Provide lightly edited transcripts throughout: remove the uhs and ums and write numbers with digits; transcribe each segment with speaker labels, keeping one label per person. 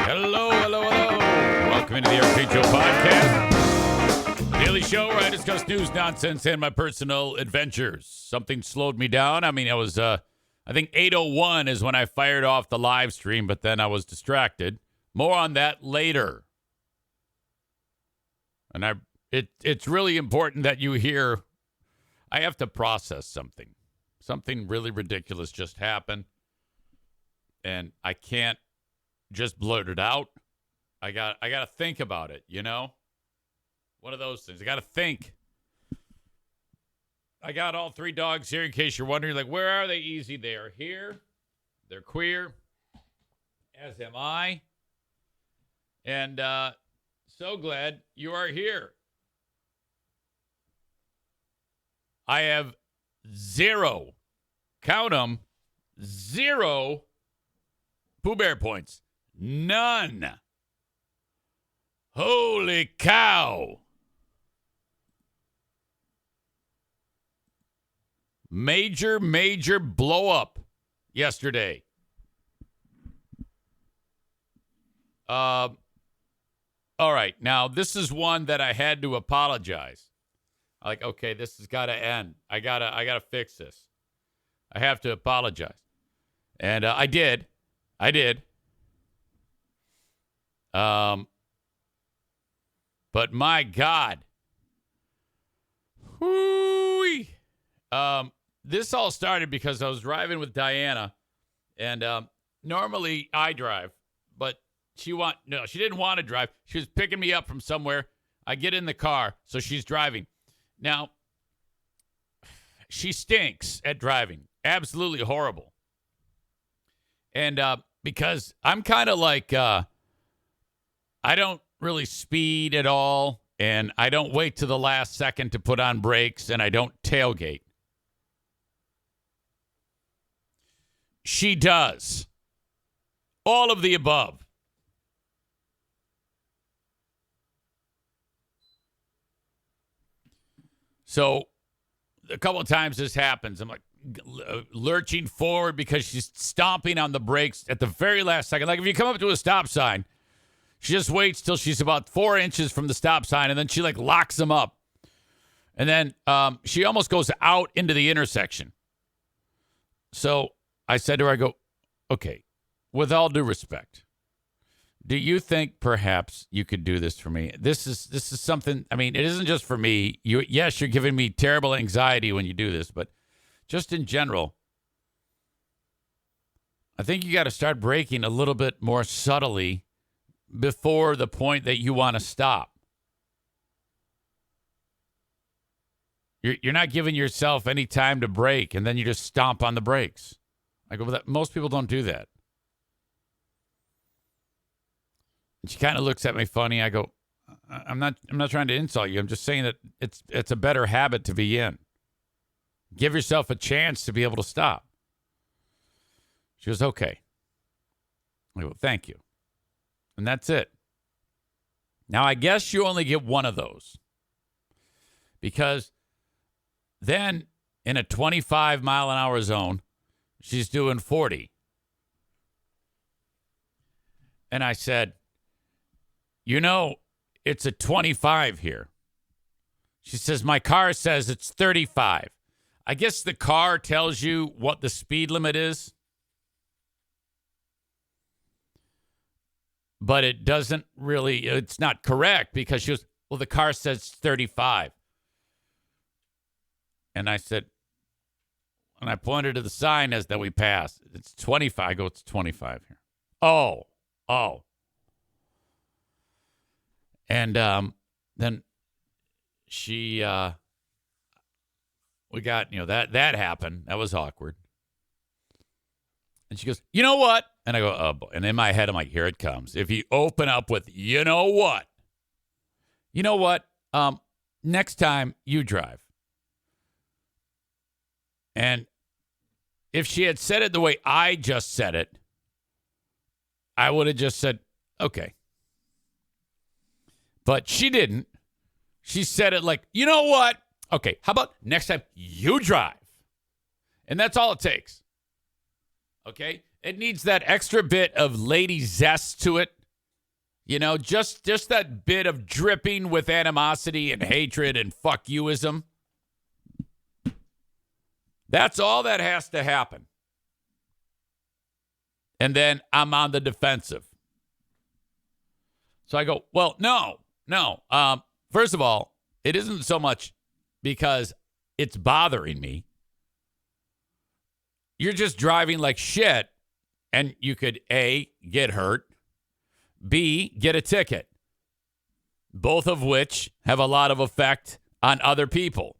Speaker 1: Hello. Welcome into the RK Show podcast. Daily show where I discuss news, nonsense, and my personal adventures. Something slowed me down. I mean, I was, I think 8:01 is when I fired off the live stream, but then I was distracted. More on that later. And it's really important that you hear, I have to process something. Something really ridiculous just happened. And I can't just blurt it out. I got to think about it, you know? One of those things. I got to think. I got all three dogs here in case you're wondering, like, where are they? Easy. They are here. They're queer. As am I. And so glad you are here. I have zero, count them, zero Pooh Bear points. None. Holy cow. Major blow up yesterday. All right. Now, this is one that I had to apologize. Like, okay, this has got to end. I gotta fix this. I have to apologize. And I did. But my God. Whoo-wee. This all started because I was driving with Diana, and normally I drive, but she didn't want to drive. She was picking me up from somewhere. I get in the car, so she's driving. Now, she stinks at driving. Absolutely horrible. And because I'm kind of like, I don't really speed at all, and I don't wait to the last second to put on brakes, and I don't tailgate. She does. All of the above. So a couple of times this happens. I'm like lurching forward because she's stomping on the brakes at the very last second. Like if you come up to a stop sign, she just waits till she's about 4 inches from the stop sign, and then she like locks them up. And then she almost goes out into the intersection. So I said to her, I go, okay, with all due respect, do you think perhaps you could do this for me? This is something, I mean, it isn't just for me. Yes, you're giving me terrible anxiety when you do this, but just in general, I think you got to start braking a little bit more subtly before the point that you want to stop. You're not giving yourself any time to brake, and then you just stomp on the brakes. I go, most people don't do that. And she kind of looks at me funny. I go, I'm not trying to insult you. I'm just saying that it's a better habit to be in. Give yourself a chance to be able to stop. She goes, okay. I go, thank you. And that's it. Now, I guess you only get one of those. Because then in a 25 mile an hour zone, she's doing 40. And I said, you know, it's a 25 here. She says, my car says it's 35. I guess the car tells you what the speed limit is. But it doesn't really, it's not correct because she goes, well, the car says 35. And I said, and I pointed to the sign as that we passed. It's 25. I go, it's 25 here. Oh. And then she, we got, that happened. That was awkward. And she goes, you know what? And I go, oh, boy. And in my head, I'm like, here it comes. If you open up with, you know what? Next time you drive. And if she had said it the way I just said it, I would have just said, okay. But she didn't. She said it like, you know what? Okay, how about next time you drive? And that's all it takes. Okay? It needs that extra bit of lady zest to it. You know, just that bit of dripping with animosity and hatred and fuck youism. That's all that has to happen. And then I'm on the defensive. So I go, well, no. First of all, it isn't so much because it's bothering me. You're just driving like shit, and you could A, get hurt, B, get a ticket, both of which have a lot of effect on other people.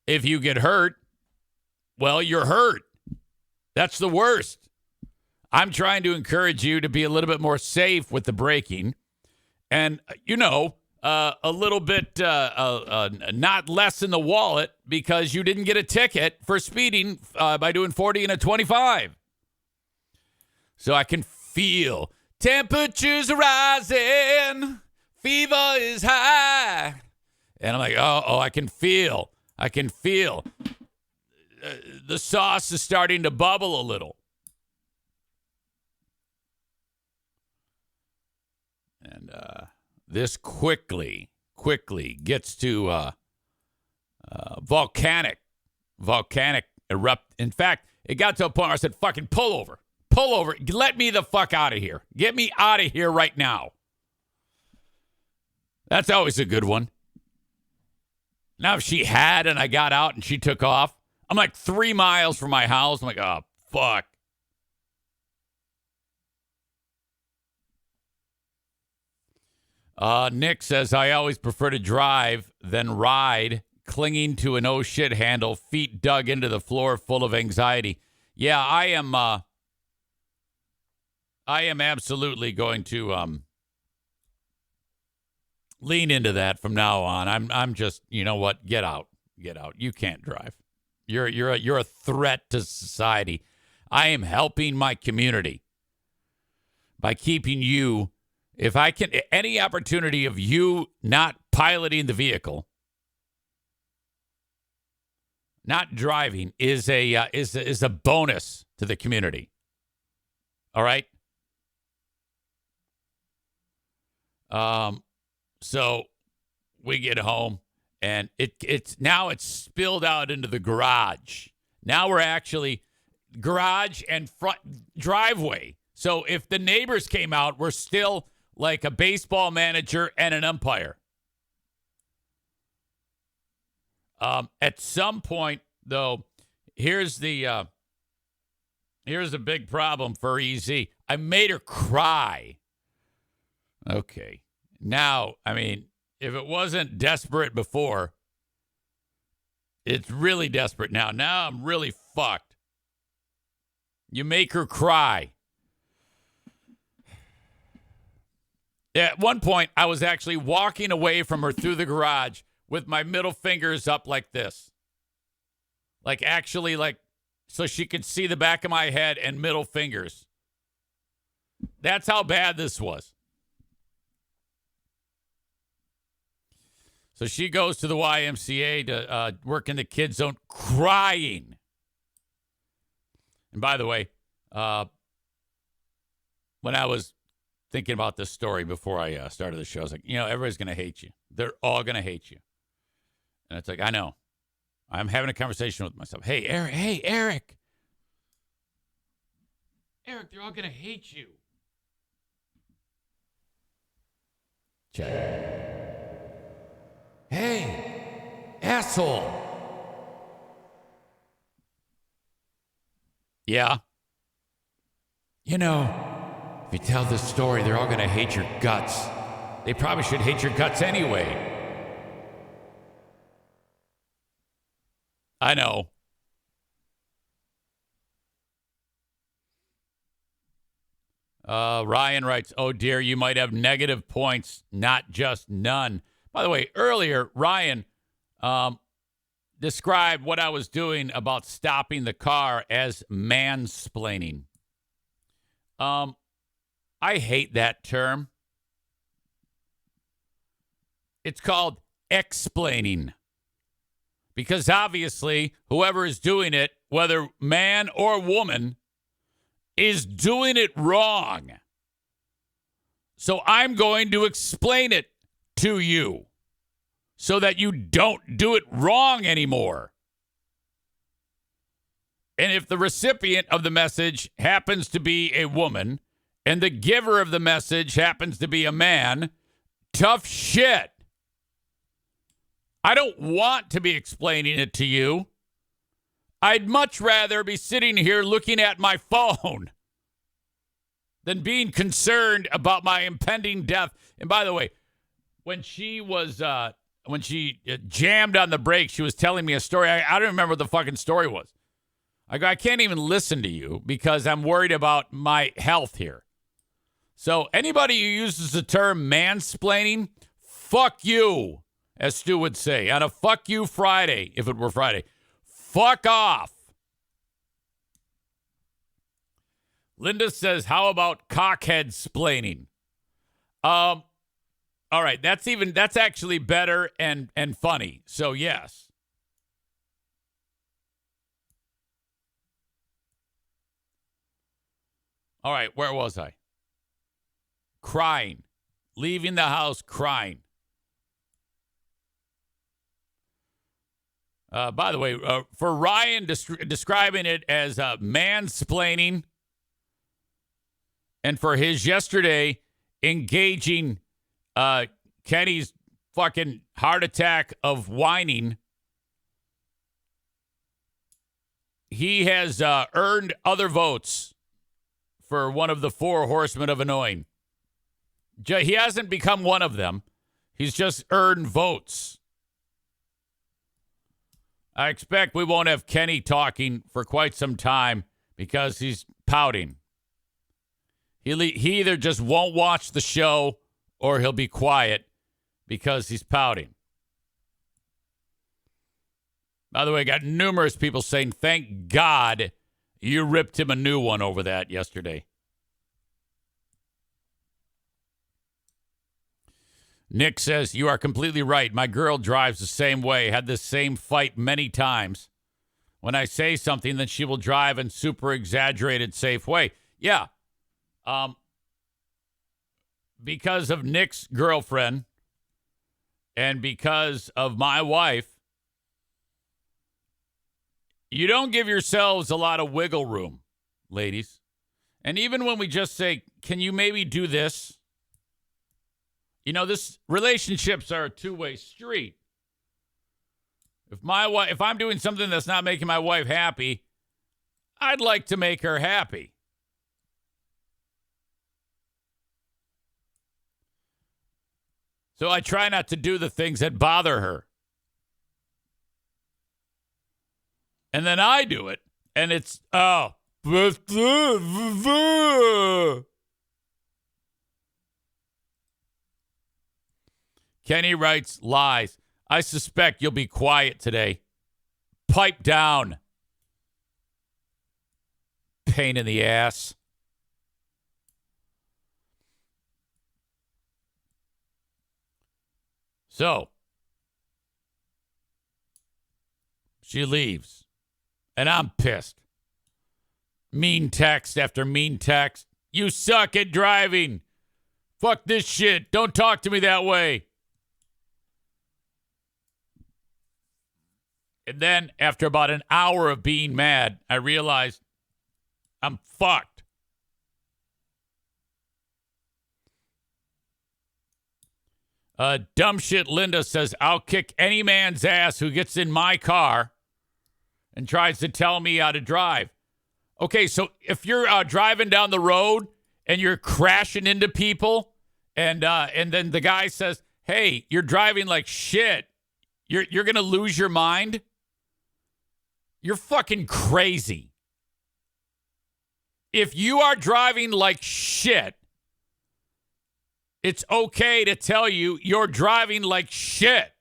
Speaker 1: If you get hurt, well, you're hurt. That's the worst. I'm trying to encourage you to be a little bit more safe with the braking and, a little bit not less in the wallet because you didn't get a ticket for speeding by doing 40 and a 25. So I can feel temperatures rising, fever is high. And I'm like, I can feel the sauce is starting to bubble a little. And this quickly gets to volcanic erupt. In fact, it got to a point where I said, fucking pull over. Let me the fuck out of here. Get me out of here right now. That's always a good one. Now, if she had and I got out and she took off, I'm like 3 miles from my house. I'm like, oh, fuck. Nick says, I always prefer to drive than ride, clinging to an oh shit handle, feet dug into the floor, full of anxiety. Yeah, I am absolutely going to lean into that from now on. I'm just, you know what? Get out. You can't drive. You're a threat to society. I am helping my community by keeping you. If I can, any opportunity of you not piloting the vehicle, not driving, is a bonus to the community. All right. So we get home and it's spilled out into the garage. Now we're actually garage and front driveway. So if the neighbors came out, we're still like a baseball manager and an umpire. At some point, though, here's the big problem for EZ. I made her cry. Okay. Now, I mean, if it wasn't desperate before, it's really desperate now. Now I'm really fucked. You make her cry. At one point, I was actually walking away from her through the garage with my middle fingers up like this. Like, actually, like, so she could see the back of my head and middle fingers. That's how bad this was. So she goes to the YMCA to work in the kids' zone crying. And by the way, when I was thinking about this story before I started the show, I was like, everybody's going to hate you. They're all going to hate you. And it's like, I know. I'm having a conversation with myself. Hey, Eric. Eric, they're all going to hate you. Check. Hey, asshole. Yeah. If you tell this story, they're all going to hate your guts. They probably should hate your guts anyway. I know. Ryan writes, oh dear, you might have negative points, not just none. By the way, earlier, Ryan described what I was doing about stopping the car as mansplaining. I hate that term. It's called explaining. Because obviously, whoever is doing it, whether man or woman, is doing it wrong. So I'm going to explain it to you so that you don't do it wrong anymore. And if the recipient of the message happens to be a woman and the giver of the message happens to be a man, tough shit. I don't want to be explaining it to you. I'd much rather be sitting here looking at my phone than being concerned about my impending death. And by the way, when she jammed on the brakes, she was telling me a story. I don't remember what the fucking story was. I go, I can't even listen to you because I'm worried about my health here. So anybody who uses the term mansplaining, fuck you, as Stu would say, on a fuck you Friday, if it were Friday. Fuck off. Linda says, how about cockhead splaining? All right, that's actually better and funny. So yes. All right, where was I? Crying. Leaving the house crying. By the way, for Ryan describing it as mansplaining, and for his yesterday engaging Kenny's fucking heart attack of whining, he has earned other votes for one of the four horsemen of annoying. He hasn't become one of them. He's just earned votes. I expect we won't have Kenny talking for quite some time because he's pouting. He either just won't watch the show or he'll be quiet because he's pouting. By the way, I got numerous people saying, thank God you ripped him a new one over that yesterday. Nick says, you are completely right. My girl drives the same way. Had this same fight many times. When I say something, then she will drive in super exaggerated safe way. Yeah. Because of Nick's girlfriend and because of my wife, you don't give yourselves a lot of wiggle room, ladies. And even when we just say, can you maybe do this? You know, relationships are a two-way street. If I'm doing something that's not making my wife happy, I'd like to make her happy. So I try not to do the things that bother her. And then I do it, and it's, Kenny writes, lies. I suspect you'll be quiet today. Pipe down. Pain in the ass. So, she leaves, and I'm pissed. Mean text after mean text. You suck at driving. Fuck this shit. Don't talk to me that way. And then, after about an hour of being mad, I realized I'm fucked. Dumb shit Linda says, I'll kick any man's ass who gets in my car and tries to tell me how to drive. Okay, so if you're driving down the road and you're crashing into people and then the guy says, hey, you're driving like shit, you're going to lose your mind? You're fucking crazy. If you are driving like shit, it's okay to tell you you're driving like shit.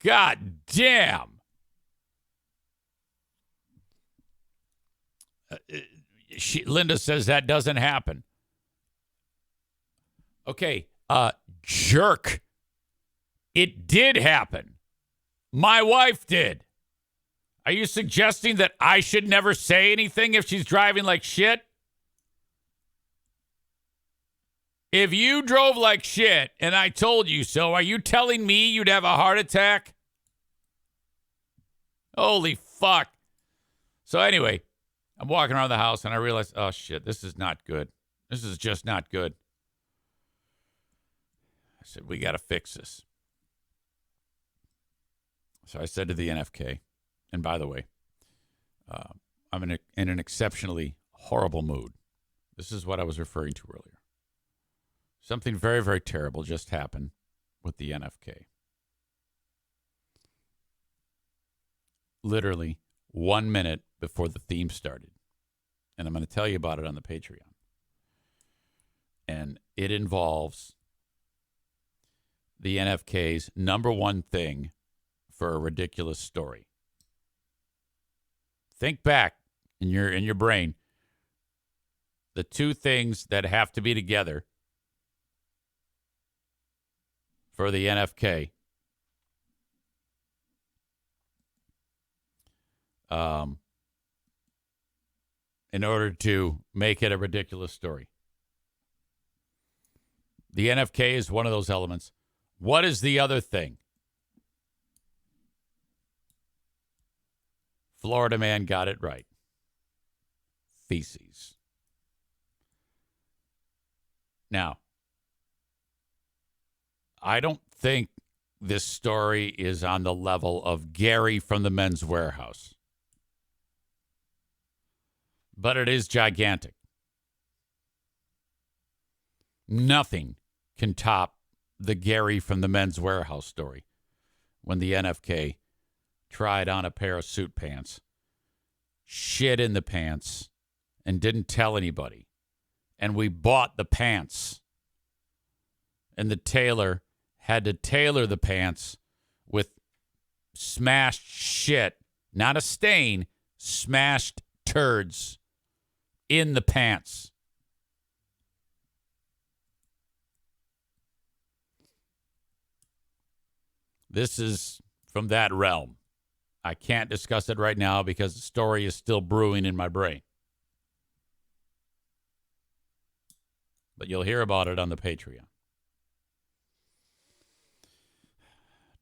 Speaker 1: God damn. Linda says that doesn't happen. Okay, jerk. It did happen. My wife did. Are you suggesting that I should never say anything if she's driving like shit? If you drove like shit and I told you so, are you telling me you'd have a heart attack? Holy fuck. So anyway, I'm walking around the house and I realize, oh shit, this is not good. This is just not good. I said, we got to fix this. So I said to the NFK, and by the way, I'm in an exceptionally horrible mood. This is what I was referring to earlier. Something very, very terrible just happened with the NFK. Literally 1 minute before the theme started. And I'm going to tell you about it on the Patreon. And it involves the NFK's number one thing for a ridiculous story. Think back in your brain. The two things that have to be together for the NFK. In order to make it a ridiculous story. The NFK is one of those elements. What is the other thing? Florida man got it right. Feces. Now, I don't think this story is on the level of Gary from the Men's Warehouse. But it is gigantic. Nothing can top the Gary from the Men's Warehouse story when the NFK tried on a pair of suit pants, shit in the pants, and didn't tell anybody. And we bought the pants. And the tailor had to tailor the pants with smashed shit, not a stain, smashed turds in the pants. This is from that realm. I can't discuss it right now because the story is still brewing in my brain. But you'll hear about it on the Patreon.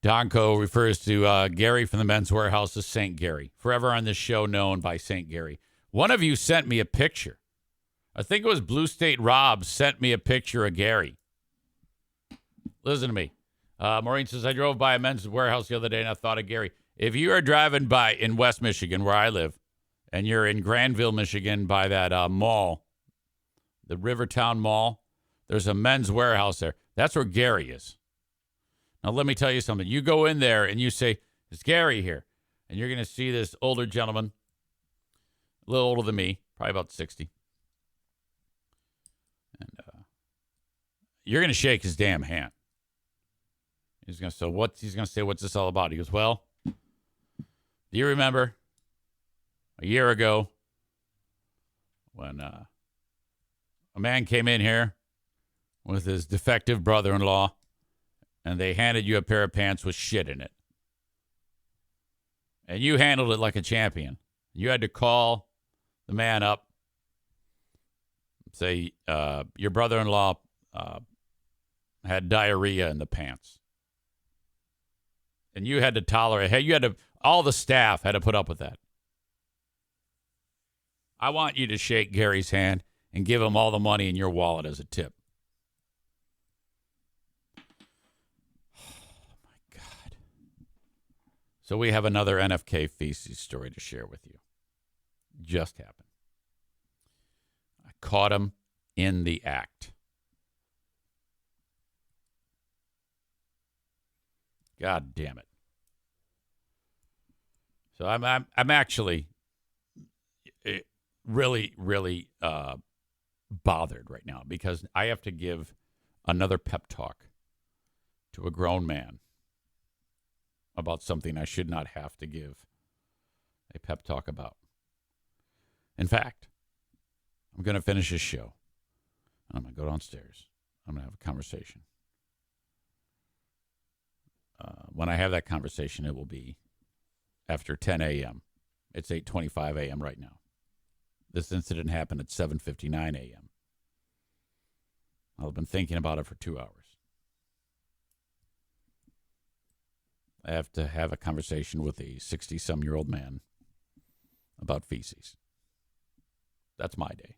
Speaker 1: Donko refers to Gary from the Men's Warehouse as St. Gary, forever on this show known by St. Gary. One of you sent me a picture. I think it was Blue State Rob sent me a picture of Gary. Listen to me. Maureen says, I drove by a Men's Warehouse the other day and I thought of Gary. If you are driving by in West Michigan, where I live, and you're in Granville, Michigan, by that mall, the Rivertown Mall, there's a Men's Warehouse there. That's where Gary is. Now, let me tell you something. You go in there and you say, is Gary here? And you're going to see this older gentleman, a little older than me, probably about 60. And you're going to shake his damn hand. He's going to say, what's this all about? He goes, well, do you remember a year ago when a man came in here with his defective brother-in-law and they handed you a pair of pants with shit in it? And you handled it like a champion. You had to call the man up, say, your brother-in-law had diarrhea in the pants. And you had to tolerate, all the staff had to put up with that. I want you to shake Gary's hand and give him all the money in your wallet as a tip. Oh, my God. So we have another NFK feces story to share with you. Just happened. I caught him in the act. God damn it. So I'm actually really, really bothered right now because I have to give another pep talk to a grown man about something I should not have to give a pep talk about. In fact, I'm going to finish this show. I'm going to go downstairs. I'm going to have a conversation. When I have that conversation, it will be after 10 a.m. It's 8:25 a.m. right now. This incident happened at 7:59 a.m. I've been thinking about it for 2 hours. I have to have a conversation with a 60-some-year-old man about feces. That's my day.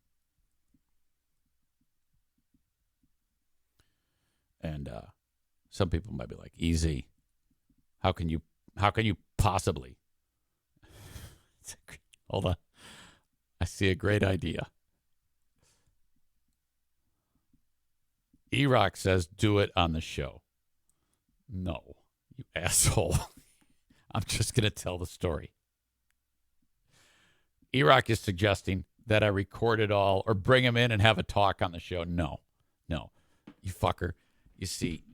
Speaker 1: And some people might be like, easy. How can you possibly? Hold on. I see a great idea. E-Rock says, do it on the show. No, you asshole. I'm just going to tell the story. E-Rock is suggesting that I record it all or bring him in and have a talk on the show. No, you fucker. You see,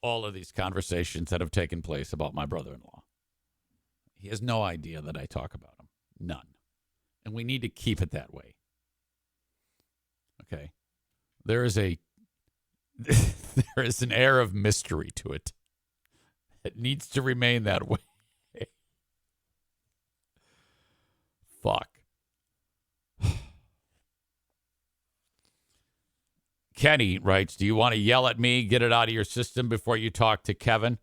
Speaker 1: all of these conversations that have taken place about my brother-in-law. He has no idea that I talk about him. None. And we need to keep it that way. Okay? There is an air of mystery to it. It needs to remain that way. Fuck. Kenny writes, do you want to yell at me, get it out of your system before you talk to Kevin?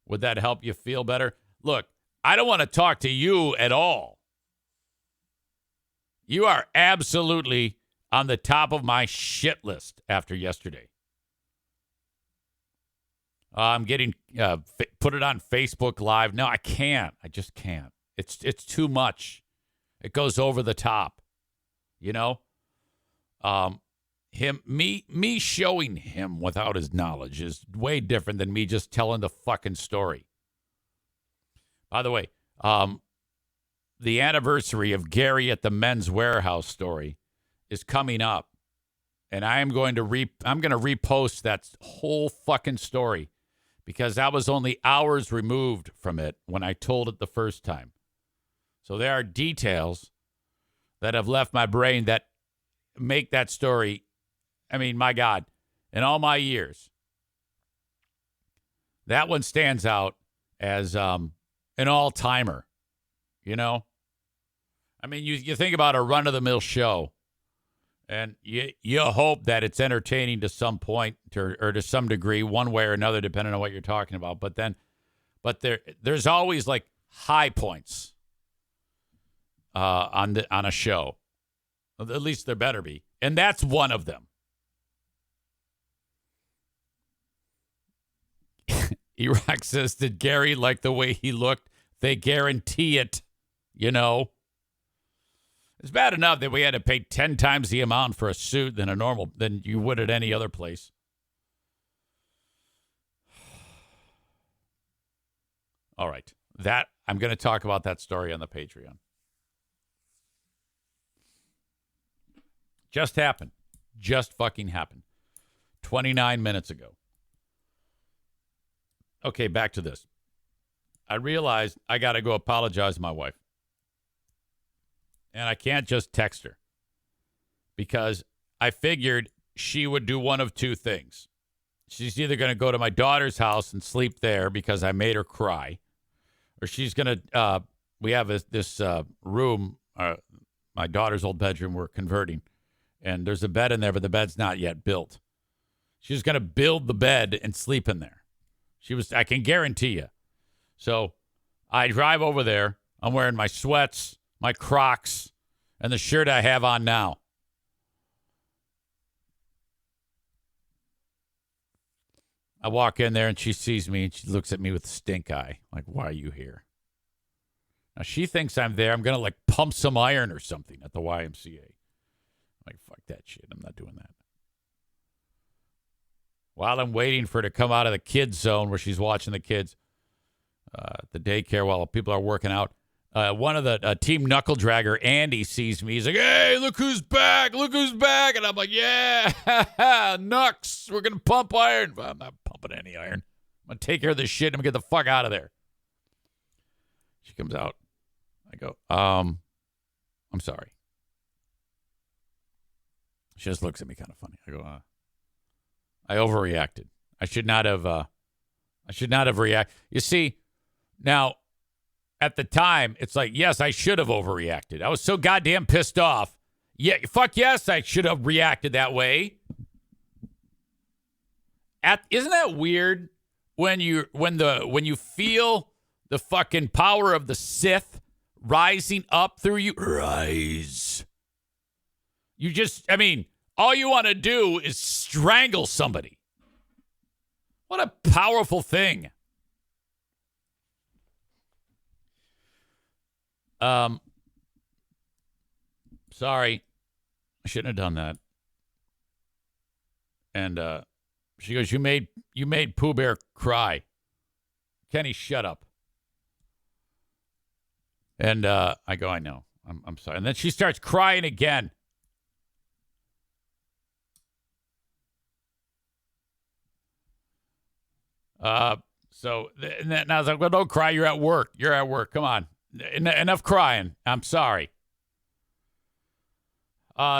Speaker 1: Would that help you feel better? Look, I don't want to talk to you at all. You are absolutely on the top of my shit list after yesterday. I'm getting put it on Facebook Live. No, I can't. I just can't. It's too much. It goes over the top. You know? Me showing him without his knowledge is way different than me just telling the fucking story. By the way, the anniversary of Gary at the Men's Warehouse story is coming up, and I'm going to repost that whole fucking story because I was only hours removed from it when I told it the first time. So there are details that have left my brain that make that story. I mean, my God, in all my years, that one stands out as an all-timer, you know? I mean, you think about a run-of-the-mill show, and you hope that it's entertaining to some point or to some degree, one way or another, depending on what you're talking about. But there's always, like, high points on a show. At least there better be. And that's one of them. E-Rock says, did Gary like the way he looked? They guarantee it, you know. It's bad enough that we had to pay 10 times the amount for a suit than you would at any other place. All right. I'm going to talk about that story on the Patreon. Just happened. Just fucking happened. 29 minutes ago. Okay, back to this. I realized I got to go apologize to my wife. And I can't just text her. Because I figured she would do one of two things. She's either going to go to my daughter's house and sleep there because I made her cry. Or she's going to, we have this room, my daughter's old bedroom we're converting. And there's a bed in there, but the bed's not yet built. She's going to build the bed and sleep in there. I can guarantee you. So I drive over there. I'm wearing my sweats, my Crocs, and the shirt I have on now. I walk in there and she sees me and she looks at me with a stink eye. Like, why are you here? Now she thinks I'm there. I'm going to like pump some iron or something at the YMCA. Like, fuck that shit. I'm not doing that. While I'm waiting for her to come out of the kids zone where she's watching the kids at the daycare while people are working out, one of the team knuckle dragger, Andy, sees me. He's like, hey, look who's back. Look who's back. And I'm like, yeah, Nux. We're going to pump iron. Well, I'm not pumping any iron. I'm going to take care of this shit and I'm going to get the fuck out of there. She comes out. I go, I'm sorry. She just looks at me kind of funny. I go, I overreacted. I should not have reacted. You see, now, at the time, it's like, yes, I should have overreacted. I was so goddamn pissed off. Yeah, fuck yes, I should have reacted that way. Isn't that weird when you feel the fucking power of the Sith rising up through you? Rise. You just, I mean, all you want to do is strangle somebody. What a powerful thing. Sorry. I shouldn't have done that. And she goes, you made Pooh Bear cry. Kenney, shut up. And I go, I know. I'm sorry. And then she starts crying again. And I was like, well, don't cry. You're at work. Come on. Enough crying. I'm sorry.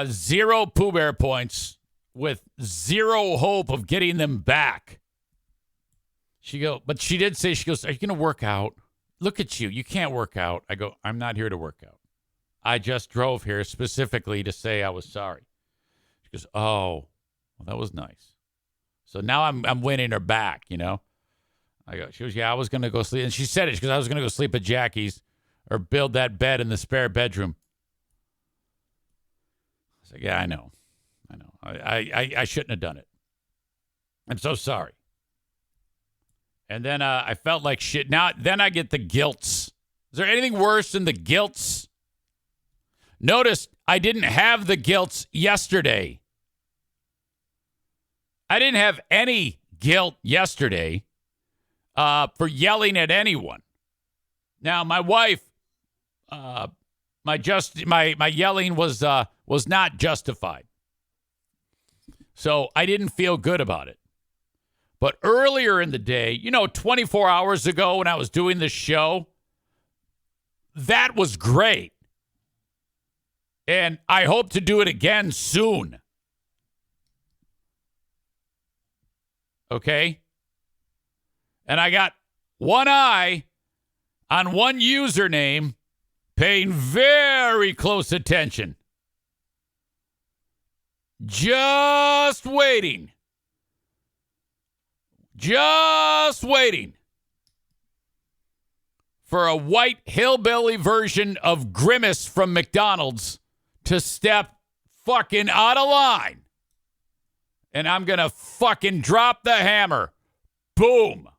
Speaker 1: 0 Pooh Bear points with 0 hope of getting them back. But she did say, she goes, are you going to work out? Look at you. You can't work out. I go, I'm not here to work out. I just drove here specifically to say I was sorry. She goes, oh, well, that was nice. So now I'm winning her back, you know? She goes, yeah, I was going to go sleep. And she said it because I was going to go sleep at Jackie's or build that bed in the spare bedroom. I was like, yeah, I know. I shouldn't have done it. I'm so sorry. And then I felt like shit. Then I get the guilts. Is there anything worse than the guilts? Notice I didn't have the guilts yesterday. I didn't have any guilt yesterday for yelling at anyone. Now, my wife, my yelling was not justified. So I didn't feel good about it. But earlier in the day, 24 hours ago when I was doing this show, that was great. And I hope to do it again soon. Okay? And I got one eye on one username paying very close attention. Just waiting for a white hillbilly version of Grimace from McDonald's to step fucking out of line. And I'm going to fucking drop the hammer. Boom.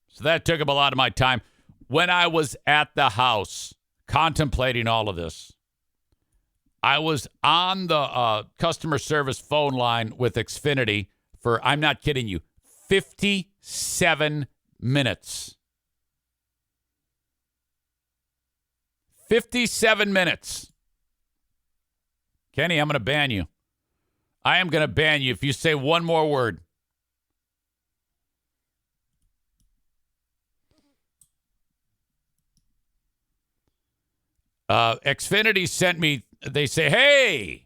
Speaker 1: So that took up a lot of my time. When I was at the house contemplating all of this, I was on the customer service phone line with Xfinity for, I'm not kidding you, 57 minutes. 57 minutes. Kenney, I'm going to ban you. I am going to ban you if you say one more word. Xfinity sent me, they say, hey,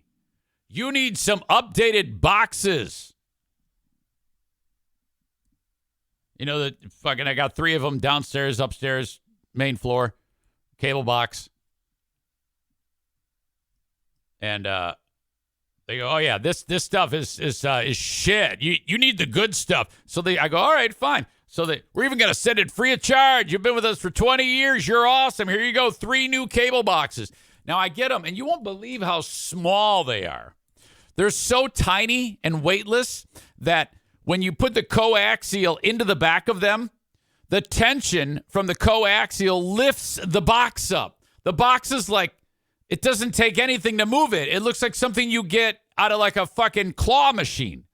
Speaker 1: you need some updated boxes. I got 3 of them downstairs, upstairs, main floor, cable box. And they go, oh yeah, this stuff is shit. You need the good stuff. So I go, all right, fine. So we're even going to send it free of charge. You've been with us for 20 years. You're awesome. Here you go. 3 new cable boxes. Now I get them, and you won't believe how small they are. They're so tiny and weightless that when you put the coaxial into the back of them, the tension from the coaxial lifts the box up. The box is like, it doesn't take anything to move it. It looks like something you get out of like a fucking claw machine.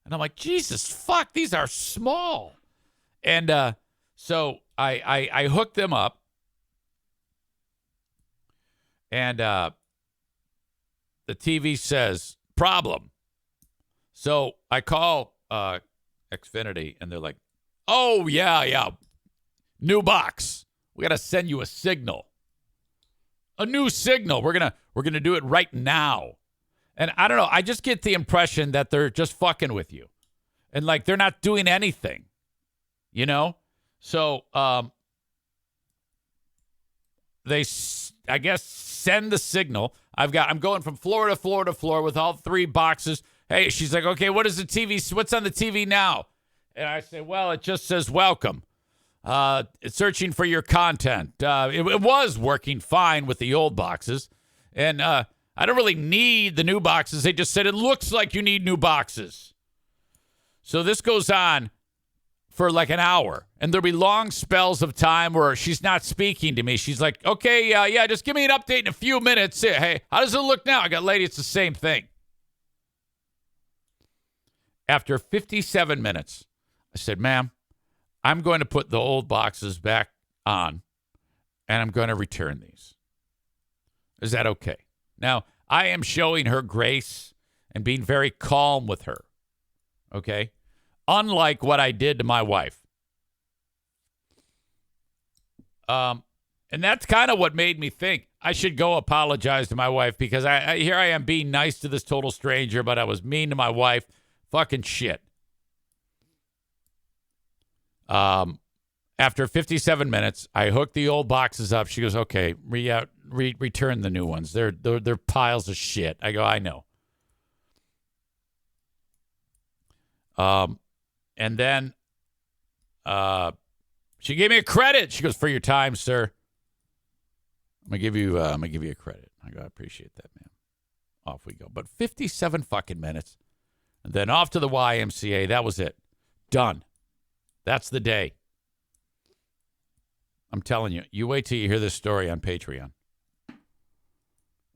Speaker 1: And I'm like, Jesus, fuck, these are small. And so I hooked them up. And the TV says, problem. So I call Xfinity, and they're like, oh, yeah. New box. We got to send you a signal. A new signal. We're gonna do it right now. And I don't know. I just get the impression that they're just fucking with you. And like they're not doing anything. So they, I guess, send the signal. I'm going from floor to floor to floor with all 3 boxes. Hey, she's like, okay, what's on the TV now? And I say, well, it just says welcome. It's searching for your content. It was working fine with the old boxes. And I don't really need the new boxes. They just said it looks like you need new boxes. So this goes on for like an hour. And there'll be long spells of time where she's not speaking to me. She's like, okay, yeah, just give me an update in a few minutes. Hey, how does it look now? I got, lady, it's the same thing. After 57 minutes, I said, ma'am, I'm going to put the old boxes back on, and I'm going to return these. Is that okay? Now, I am showing her grace and being very calm with her, okay? Unlike what I did to my wife. And that's kind of what made me think I should go apologize to my wife, because here I am being nice to this total stranger, but I was mean to my wife. Fucking shit. After 57 minutes, I hooked the old boxes up. She goes, okay, return the new ones. They're piles of shit. I go, I know. And then she gave me a credit. She goes, for your time, sir. I'm gonna give you a credit. I go, I appreciate that, man. Off we go. But 57 fucking minutes. And then off to the YMCA. That was it. Done. That's the day. I'm telling you. You wait till you hear this story on Patreon.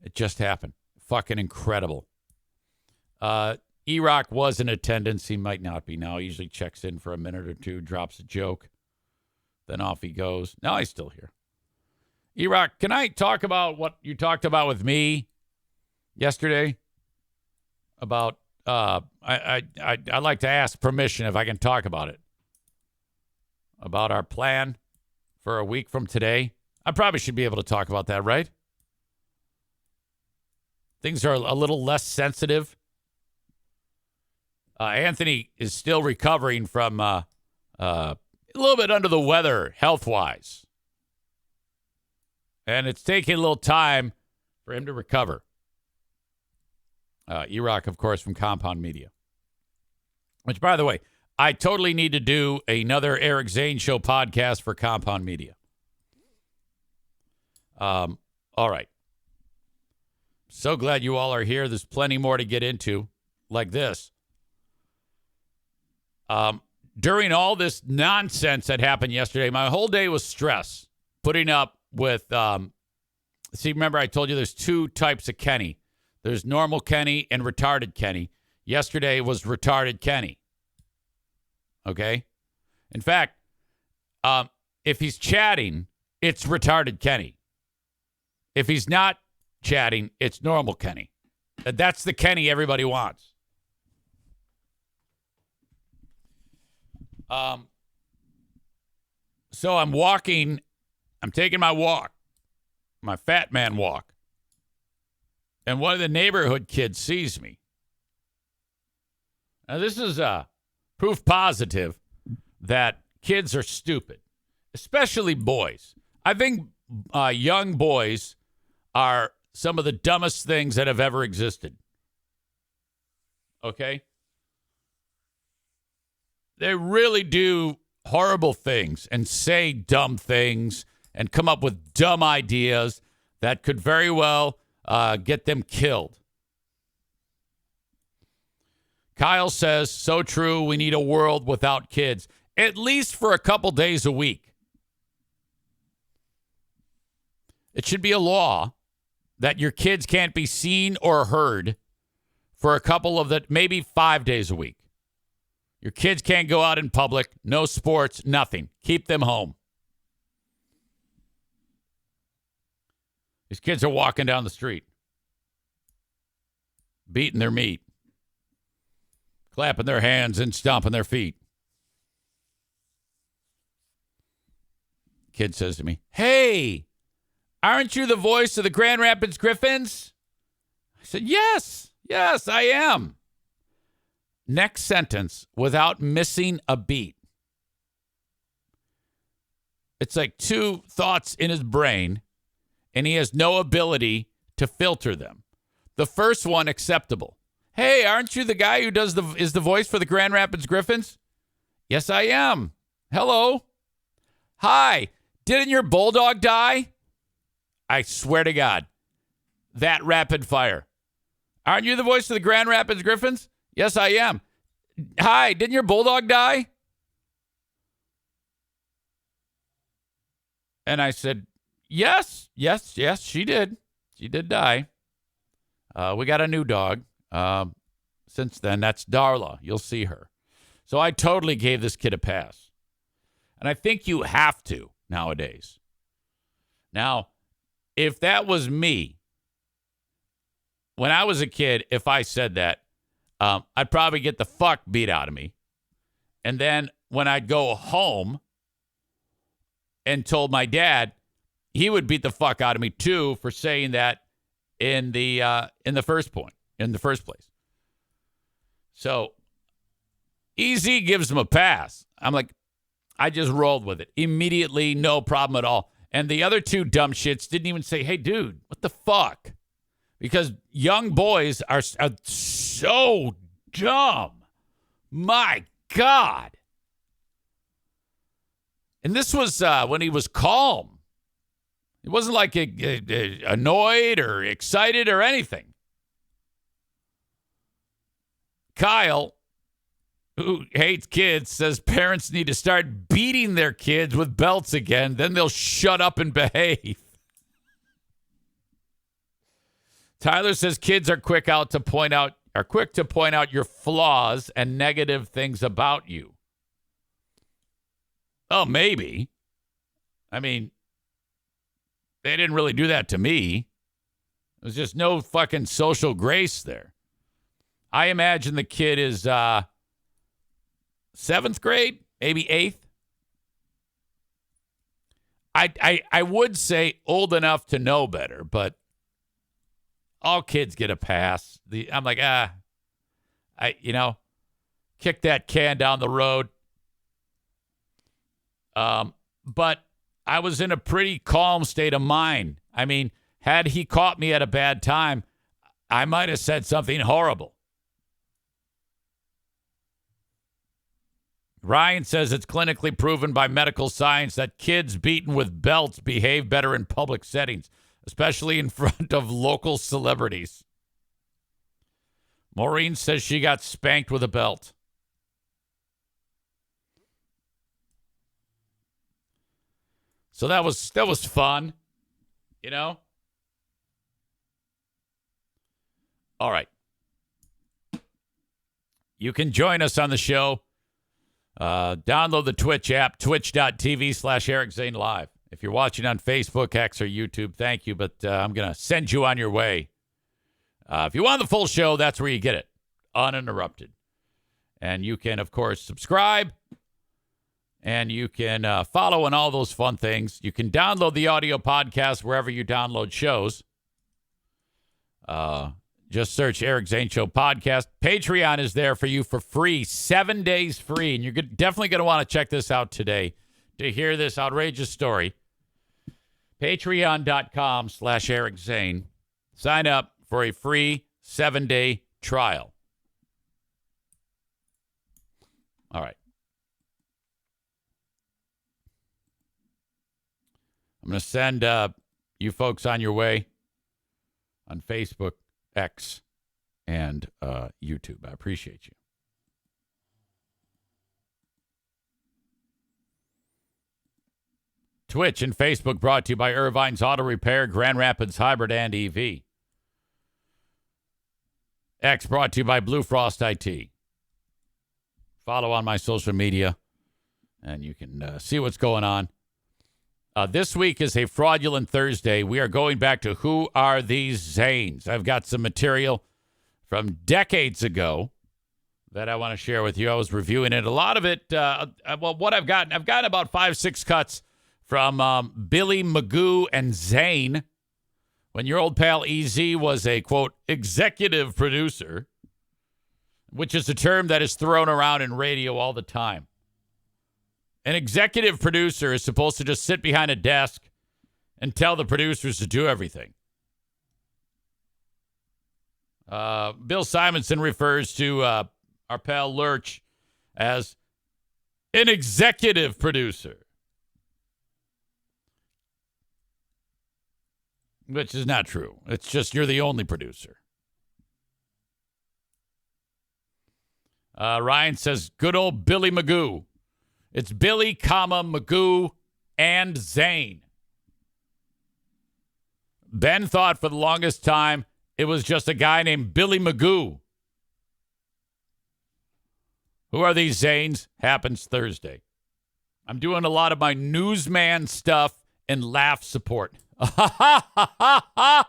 Speaker 1: It just happened. Fucking incredible. E-Rock was in attendance. He might not be now. He usually checks in for a minute or two, drops a joke. Then off he goes. Now he's still here. E-Rock, can I talk about what you talked about with me yesterday? About, I'd like to ask permission if I can talk about it. About our plan for a week from today. I probably should be able to talk about that, right? Things are a little less sensitive. Anthony is still recovering from a little bit under the weather health-wise. And it's taking a little time for him to recover. E-Rock, of course, from Compound Media. Which, by the way, I totally need to do another Eric Zane Show podcast for Compound Media. All right. So glad you all are here. There's plenty more to get into, like this. During all this nonsense that happened yesterday, my whole day was stress. Putting up with, remember I told you there's 2 types of Kenney. There's normal Kenney and retarded Kenney. Yesterday was retarded Kenney. Okay? In fact, if he's chatting, it's retarded Kenney. If he's not chatting, it's normal Kenney. That's the Kenney everybody wants. So I'm taking my walk, my fat man walk. And one of the neighborhood kids sees me. Now, this is proof positive that kids are stupid, especially boys. I think young boys are some of the dumbest things that have ever existed. Okay? They really do horrible things and say dumb things and come up with dumb ideas that could very well get them killed. Kyle says, so true, we need a world without kids, at least for a couple days a week. It should be a law that your kids can't be seen or heard for a couple of maybe 5 days a week. Your kids can't go out in public, no sports, nothing. Keep them home. These kids are walking down the street, beating their meat, clapping their hands and stomping their feet. Kid says to me, hey, aren't you the voice of the Grand Rapids Griffins? I said, yes, I am. Next sentence, without missing a beat. It's like 2 thoughts in his brain, and he has no ability to filter them. The first one, acceptable. Hey, aren't you the guy who is the voice for the Grand Rapids Griffins? Yes, I am. Hello. Hi. Didn't your bulldog die? I swear to God. That rapid fire. Aren't you the voice of the Grand Rapids Griffins? Yes, I am. Hi. Didn't your bulldog die? And I said, yes, she did. She did die. We got a new dog. Since then, that's Darla. You'll see her. So I totally gave this kid a pass. And I think you have to nowadays. Now, if that was me, when I was a kid, if I said that, I'd probably get the fuck beat out of me. And then when I'd go home and told my dad, he would beat the fuck out of me too for saying that in the first place. So EZ gives him a pass. I'm like, I just rolled with it immediately, no problem at all. And the other two dumb shits didn't even say, hey, dude, what the fuck? Because young boys are so dumb. My God. And this was when he was calm. It wasn't like annoyed or excited or anything. Kyle, who hates kids, says parents need to start beating their kids with belts again. Then they'll shut up and behave. Tyler says kids are quick to point out your flaws and negative things about you. Oh, maybe. I mean, they didn't really do that to me. There's just no fucking social grace there. I imagine the kid is 7th grade, maybe 8th. I would say old enough to know better, but all kids get a pass. I'm like, kick that can down the road. But I was in a pretty calm state of mind. I mean, had he caught me at a bad time, I might have said something horrible. Ryan says it's clinically proven by medical science that kids beaten with belts behave better in public settings, especially in front of local celebrities. Maureen says she got spanked with a belt. So that was fun, you know? All right. You can join us on the show. Download the Twitch app, twitch.tv/Eric Zane Live. If you're watching on Facebook, X, or YouTube, thank you, but I'm going to send you on your way. If you want the full show, that's where you get it, uninterrupted. And you can, of course, subscribe, and you can follow and all those fun things. You can download the audio podcast wherever you download shows. Just search Eric Zane Show Podcast. Patreon is there for you for free, 7 days free. And you're definitely going to want to check this out today to hear this outrageous story. Patreon.com/Eric Zane. Sign up for a free 7-day trial. All right. I'm going to send you folks on your way on Facebook, X, and YouTube. I appreciate you. Twitch and Facebook brought to you by Irvine's Auto Repair, Grand Rapids Hybrid and EV. X brought to you by Blue Frost IT. Follow on my social media, and you can see what's going on. This week is a fraudulent Thursday. We are going back to Who Are These Zanes? I've got some material from decades ago that I want to share with you. I was reviewing it. A lot of it, what I've gotten about 5-6 cuts from Billy Magoo and Zane when your old pal EZ was a, quote, executive producer, which is a term that is thrown around in radio all the time. An executive producer is supposed to just sit behind a desk and tell the producers to do everything. Bill Simonson refers to our pal Lurch as an executive producer, which is not true. It's just you're the only producer. Ryan says, good old Billy Magoo. It's Billy, Magoo, and Zane. Ben thought for the longest time it was just a guy named Billy Magoo. Who are these Zanes? Happens Thursday. I'm doing a lot of my newsman stuff and laugh support. I'll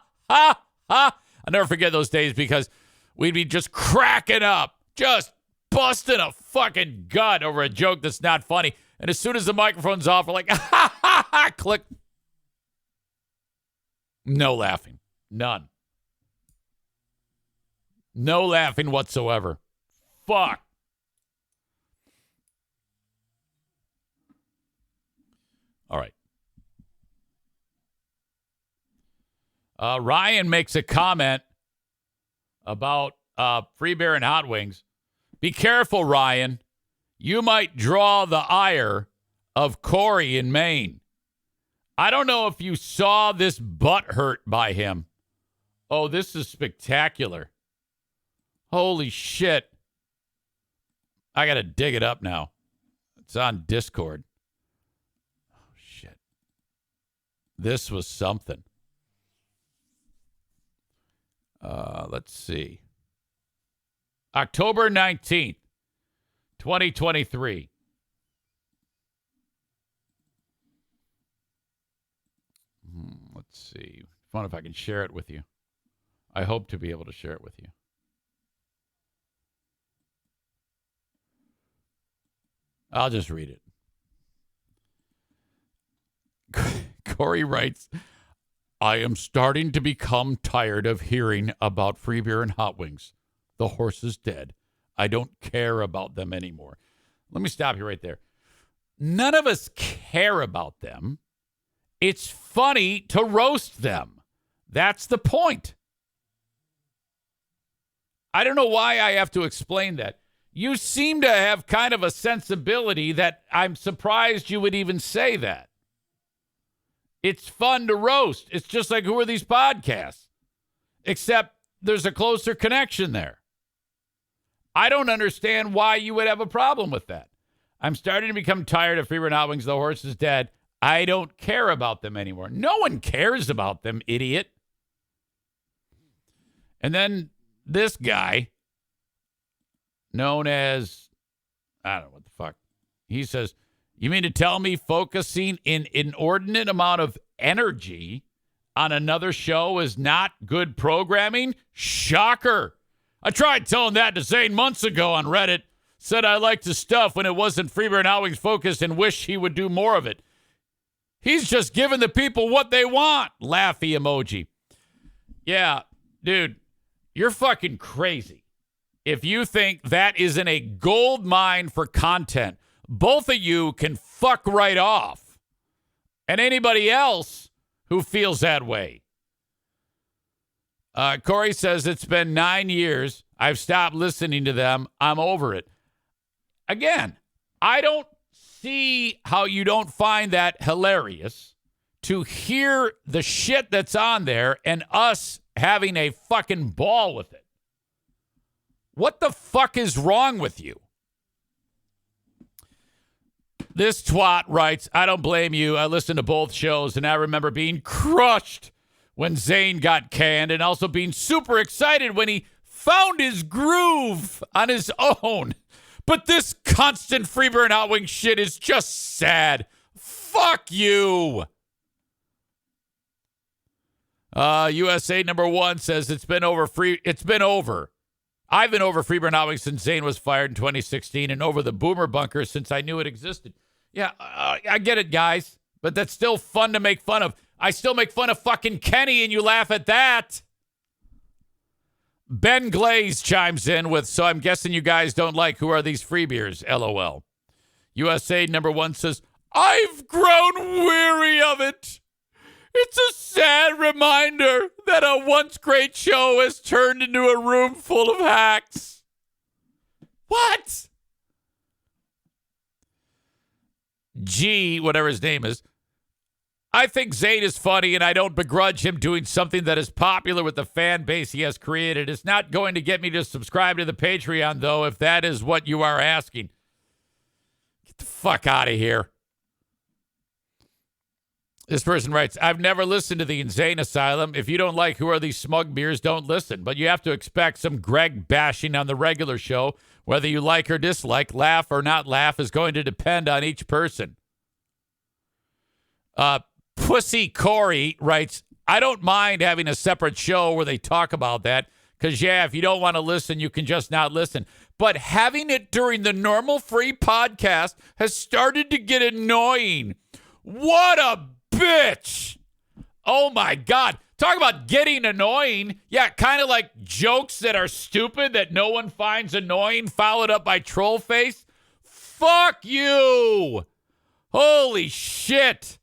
Speaker 1: never forget those days because we'd be just cracking up, just busting a fucking gut over a joke that's not funny. And as soon as the microphone's off, we're like, click. No laughing. None. No laughing whatsoever. Fuck. All right. Ryan makes a comment about Free Bear and Hot Wings. Be careful, Ryan. You might draw the ire of Corey in Maine. I don't know if you saw this butt hurt by him. Oh, this is spectacular. Holy shit. I got to dig it up now. It's on Discord. Oh, shit. This was something. Let's see. October 19th, 2023. Let's see. Fun if I can share it with you. I hope to be able to share it with you. I'll just read it. Corey writes, I am starting to become tired of hearing about Free Beer and Hot Wings. The horse is dead. I don't care about them anymore. Let me stop you right there. None of us care about them. It's funny to roast them. That's the point. I don't know why I have to explain that. You seem to have kind of a sensibility that I'm surprised you would even say that. It's fun to roast. It's just like, who are these podcasts? Except there's a closer connection there. I don't understand why you would have a problem with that. I'm starting to become tired of Free Beer and Hot Wings. The horse is dead. I don't care about them anymore. No one cares about them, idiot. And then this guy, known as, I don't know what the fuck, he says, you mean to tell me focusing an inordinate amount of energy on another show is not good programming? Shocker. I tried telling that to Zane months ago on Reddit. Said I liked his stuff when it wasn't Free Beer and Hot Wings focused and wish he would do more of it. He's just giving the people what they want. Laughy emoji. Yeah, dude, you're fucking crazy. If you think that isn't a gold mine for content, both of you can fuck right off. And anybody else who feels that way. Corey says, it's been 9 years. I've stopped listening to them. I'm over it. Again, I don't see how you don't find that hilarious to hear the shit that's on there and us having a fucking ball with it. What the fuck is wrong with you? This twat writes, I don't blame you. I listened to both shows, and I remember being crushed when Zane got canned and also being super excited when he found his groove on his own. But this constant Free Beer and Hot Wings shit is just sad. Fuck you. USA number 1 says it's been over. I've been over Free Beer and Hot Wings since Zane was fired in 2016 and over the Boomer Bunker since I knew it existed. Yeah, I get it, guys. But that's still fun to make fun of. I still make fun of fucking Kenney and you laugh at that. Ben Glaze chimes in with, so I'm guessing you guys don't like Who Are These Free Beers? LOL. USA number 1 says, I've grown weary of it. It's a sad reminder that that a once great show has turned into a room full of hacks. What? G, whatever his name is. I think Zane is funny, and I don't begrudge him doing something that is popular with the fan base he has created. It's not going to get me to subscribe to the Patreon, though, if that is what you are asking. Get the fuck out of here. This person writes, I've never listened to the Insane Asylum. If you don't like Who Are These Smug Beers, don't listen. But you have to expect some Greg bashing on the regular show. Whether you like or dislike, laugh or not laugh is going to depend on each person. Pussy Corey writes, I don't mind having a separate show where they talk about that. Because, yeah, if you don't want to listen, you can just not listen. But having it during the normal free podcast has started to get annoying. What a bitch. Oh, my God. Talk about getting annoying. Yeah, kind of like jokes that are stupid that no one finds annoying, followed up by troll face. Fuck you. Holy shit.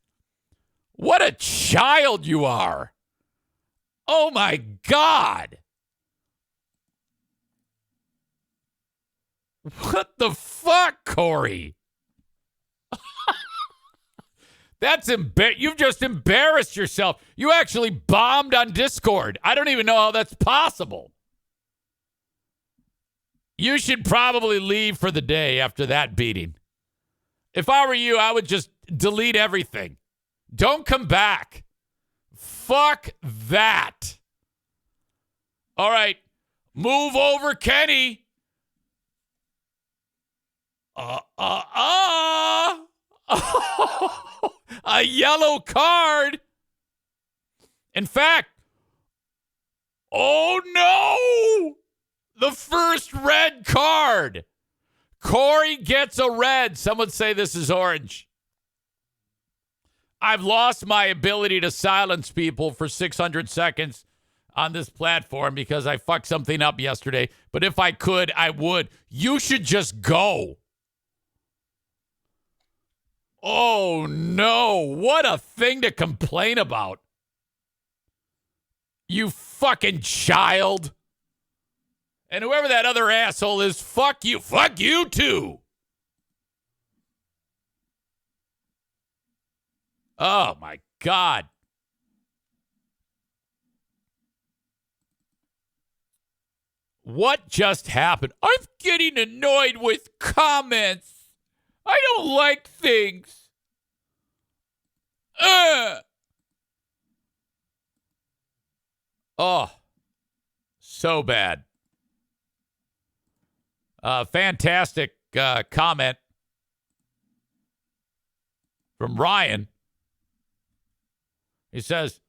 Speaker 1: What a child you are. Oh, my God. What the fuck, Corey? That's you've just embarrassed yourself. You actually bombed on Discord. I don't even know how that's possible. You should probably leave for the day after that beating. If I were you, I would just delete everything. Don't come back. Fuck that. All right. Move over, Kenney. A yellow card. In fact, oh no! The first red card. Corey gets a red. Some would say this is orange. I've lost my ability to silence people for 600 seconds on this platform because I fucked something up yesterday. But if I could, I would. You should just go. Oh, no. What a thing to complain about. You fucking child. And whoever that other asshole is, fuck you. Fuck you, too. Oh, my God. What just happened? I'm getting annoyed with comments. I don't like things. Oh, so bad. Fantastic comment from Ryan. He says,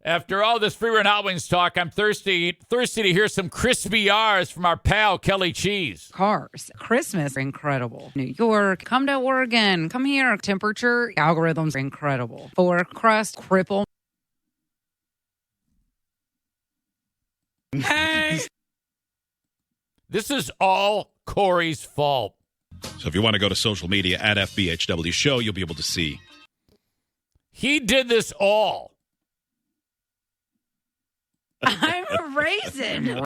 Speaker 1: after all this free run Hot Wings talk, I'm thirsty to hear some crispy R's from our pal Kelly Cheese.
Speaker 2: Cars. Christmas, incredible. New York, come to Oregon, come here. Temperature, algorithms, incredible. For crust, cripple. Hey!
Speaker 1: This is all Corey's fault.
Speaker 3: So if you want to go to social media at FBHW Show, you'll be able to see.
Speaker 1: He did this all.
Speaker 2: I'm a raisin.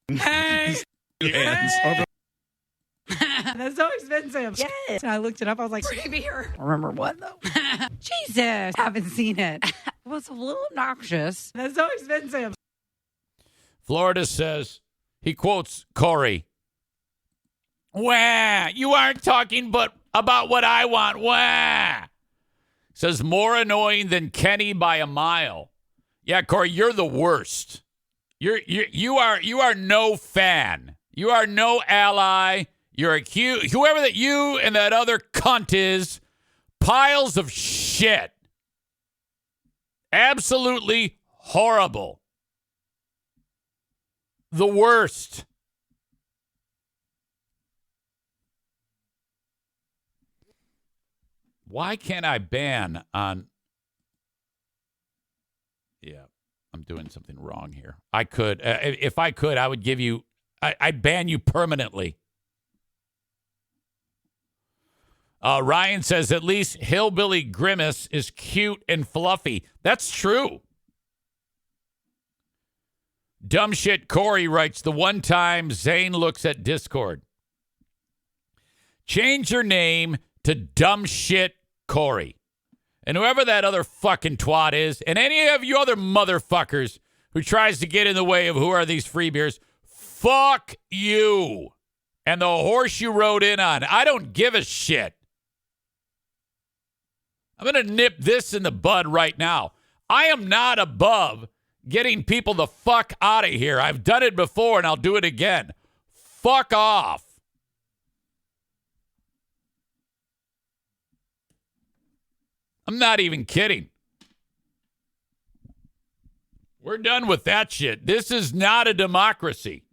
Speaker 2: Hey.
Speaker 3: Hey.
Speaker 2: That's so expensive. Yes. And I looked it up. I was like, free beer. Remember what, though? Jesus. Haven't seen it. It was a little obnoxious. That's so expensive.
Speaker 1: Florida says, he quotes Corey. Wah, you aren't talking but about what I want. Wah. Says, more annoying than Kenney by a mile. Yeah, Corey, you're the worst. You are no fan. You are no ally. You're whoever that you and that other cunt is. Piles of shit. Absolutely horrible. The worst. Why can't I ban on... Yeah, I'm doing something wrong here. I could. If I could, I would give you... I'd ban you permanently. Ryan says, at least Hillbilly Grimace is cute and fluffy. That's true. Dumb shit Corey writes, the one time Zane looks at Discord. Change your name to Dumb Shit Corey. And whoever that other fucking twat is, and any of you other motherfuckers who tries to get in the way of who are these free beers, fuck you. And the horse you rode in on. I don't give a shit. I'm going to nip this in the bud right now. I am not above getting people the fuck out of here. I've done it before and I'll do it again. Fuck off. I'm not even kidding. We're done with that shit. This is not a democracy.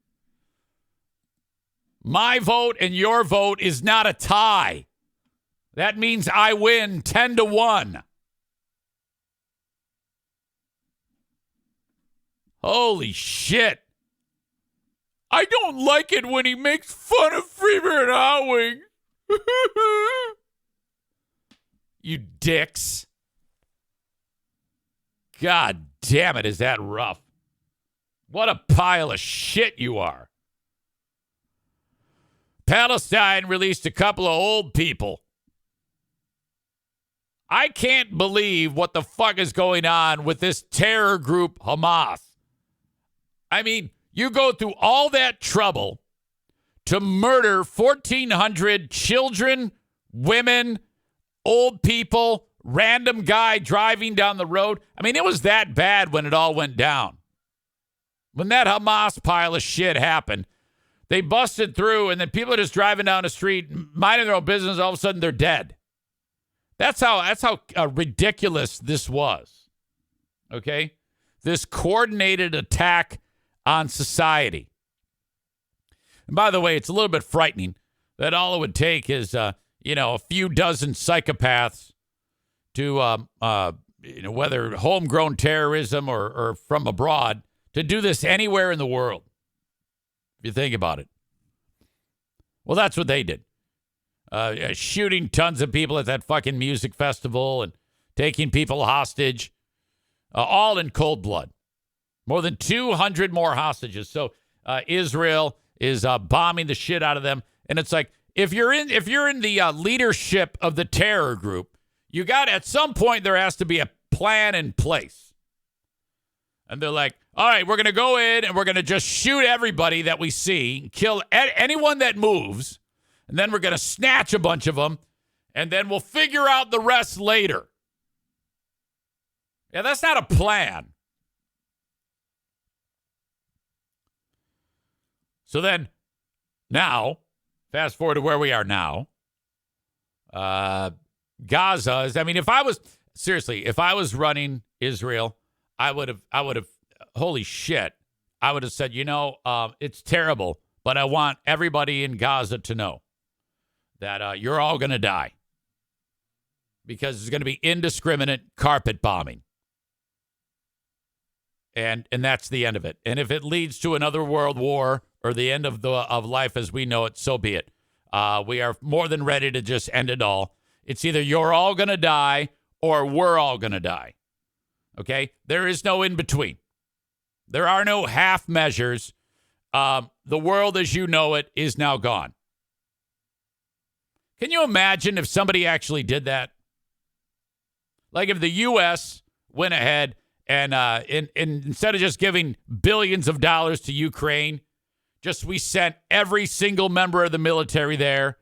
Speaker 1: My vote and your vote is not a tie. That means I win 10-1. Holy shit. I don't like it when he makes fun of Freeman and Hot Wings. You dicks. God damn it, is that rough. What a pile of shit you are. Palestine released a couple of old people. I can't believe what the fuck is going on with this terror group Hamas. I mean, you go through all that trouble to murder 1,400 children, women, old people, random guy driving down the road. I mean, it was that bad when it all went down. When that Hamas pile of shit happened, they busted through, and then people are just driving down the street, minding their own business. All of a sudden, they're dead. That's how ridiculous this was. Okay? This coordinated attack on society. And by the way, it's a little bit frightening that all it would take is, a few dozen psychopaths to, whether homegrown terrorism or from abroad, to do this anywhere in the world. If you think about it. Well, that's what they did. Shooting tons of people at that fucking music festival and taking people hostage, all in cold blood. More than 200 more hostages. So Israel is bombing the shit out of them, and it's like if you're in the leadership of the terror group, you got at some point there has to be a plan in place. And they're like, all right, we're going to go in and we're going to just shoot everybody that we see, kill anyone that moves, and then we're going to snatch a bunch of them, and then we'll figure out the rest later. Yeah, that's not a plan. So then, now, fast forward to where we are now. Gaza is, if I was running Israel, I would have, holy shit, I would have said, it's terrible, but I want everybody in Gaza to know that you're all going to die because it's going to be indiscriminate carpet bombing. And that's the end of it. And if it leads to another world war or the end of life as we know it, so be it. We are more than ready to just end it all. It's either you're all going to die or we're all going to die. Okay? There is no in between. There are no half measures. The world as you know it is now gone. Can you imagine if somebody actually did that? Like if the U.S. went ahead and instead of just giving billions of dollars to Ukraine, we sent every single member of the military there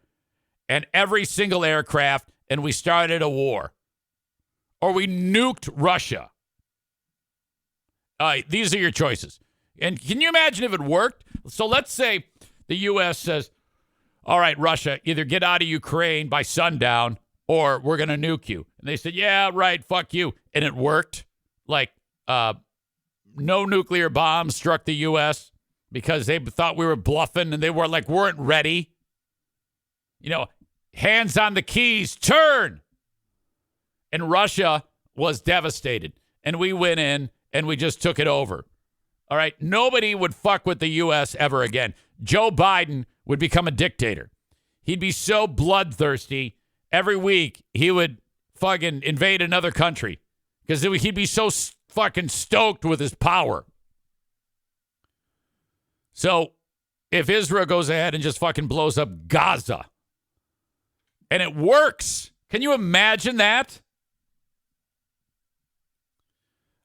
Speaker 1: and every single aircraft, and we started a war. Or we nuked Russia. These are your choices. And can you imagine if it worked? So let's say the U.S. says, all right, Russia, either get out of Ukraine by sundown or we're going to nuke you. And they said, yeah, right, fuck you. And it worked. Like, no nuclear bombs struck the U.S. because they thought we were bluffing and they weren't ready. Hands on the keys, turn. And Russia was devastated. And we went in and we just took it over. All right. Nobody would fuck with the U.S. ever again. Joe Biden would become a dictator. He'd be so bloodthirsty. Every week he would fucking invade another country because he'd be so fucking stoked with his power. So if Israel goes ahead and just fucking blows up Gaza, and it works, can you imagine that?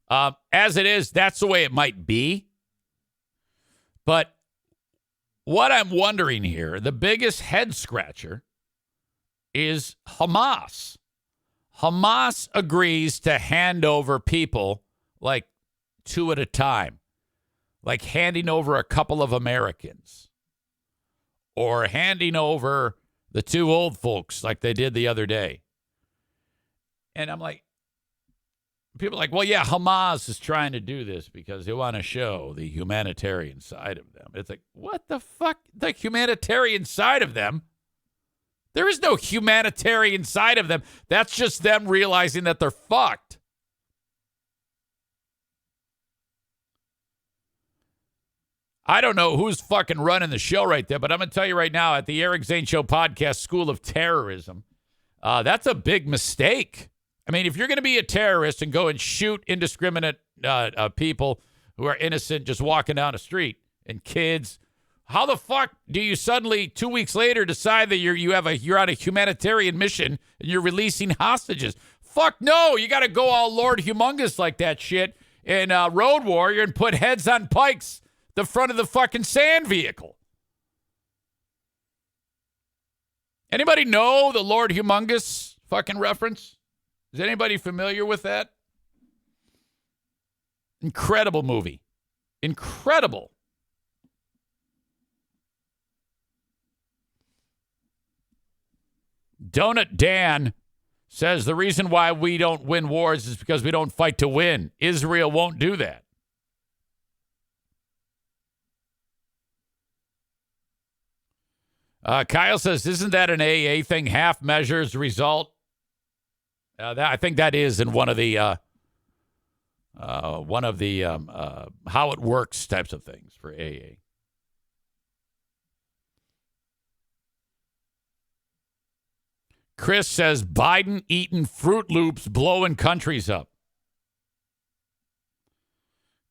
Speaker 1: As it is, that's the way it might be. But what I'm wondering here, the biggest head scratcher is Hamas. Hamas agrees to hand over people like 2 at a time, like handing over a couple of Americans or handing over the 2 old folks like they did the other day. And I'm like, people are like, well, yeah, Hamas is trying to do this because they want to show the humanitarian side of them. It's like, what the fuck? The humanitarian side of them? There is no humanitarian side of them. That's just them realizing that they're fucked. I don't know who's fucking running the show right there, but I'm going to tell you right now, at the Eric Zane Show podcast, School of Terrorism, that's a big mistake. I mean, if you're going to be a terrorist and go and shoot indiscriminate people who are innocent just walking down the street and kids, how the fuck do you suddenly 2 weeks later decide that you're on a humanitarian mission and you're releasing hostages? Fuck no, you got to go all Lord Humongous like that shit in Road Warrior and put heads on pikes the front of the fucking sand vehicle. Anybody know the Lord Humongous fucking reference? Is anybody familiar with that? Incredible movie. Incredible. Donut Dan says the reason why we don't win wars is because we don't fight to win. Israel won't do that. Kyle says, isn't that an AA thing? Half measures result. I think that is in one of the how it works types of things for AA. Chris says Biden eating Fruit Loops blowing countries up.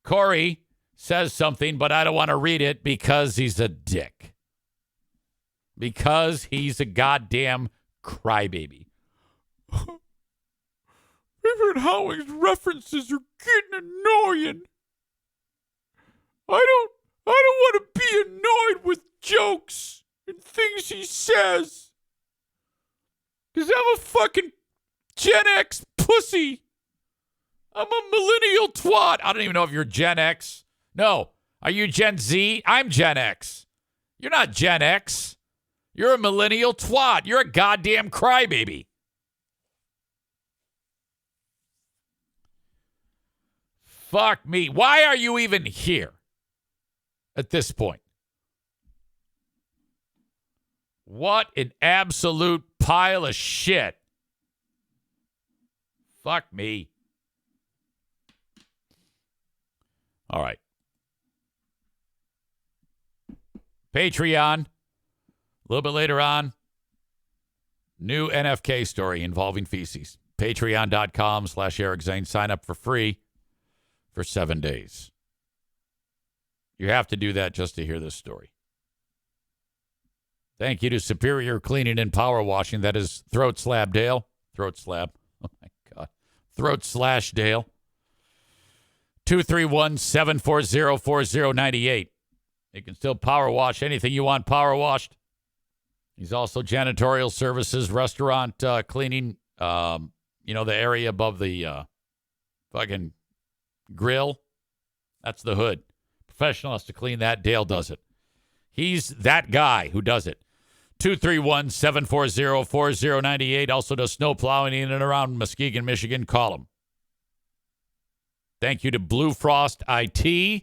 Speaker 1: Corey says something, but I don't want to read it because he's a dick. Because he's a goddamn crybaby. Richard Howard's references are getting annoying. I don't want to be annoyed with jokes and things he says. Because I'm a fucking Gen X pussy. I'm a millennial twat. I don't even know if you're Gen X. No. Are you Gen Z? I'm Gen X. You're not Gen X. You're a millennial twat. You're a goddamn crybaby. Fuck me. Why are you even here at this point? What an absolute pile of shit. Fuck me. All right. Patreon. A little bit later on, new NFK story involving feces. Patreon.com/Eric Zane. Sign up for free for 7 days. You have to do that just to hear this story. Thank you to Superior Cleaning and Power Washing. That is Throat Slab Dale. Throat Slab. Oh, my God. Throat Slash Dale. 231-740-4098. You can still power wash anything you want power washed. He's also janitorial services, restaurant cleaning, the area above the fucking grill. That's the hood. Professional has to clean that. Dale does it. He's that guy who does it. 231-740-4098. Also does snow plowing in and around Muskegon, Michigan. Call him. Thank you to Blue Frost IT,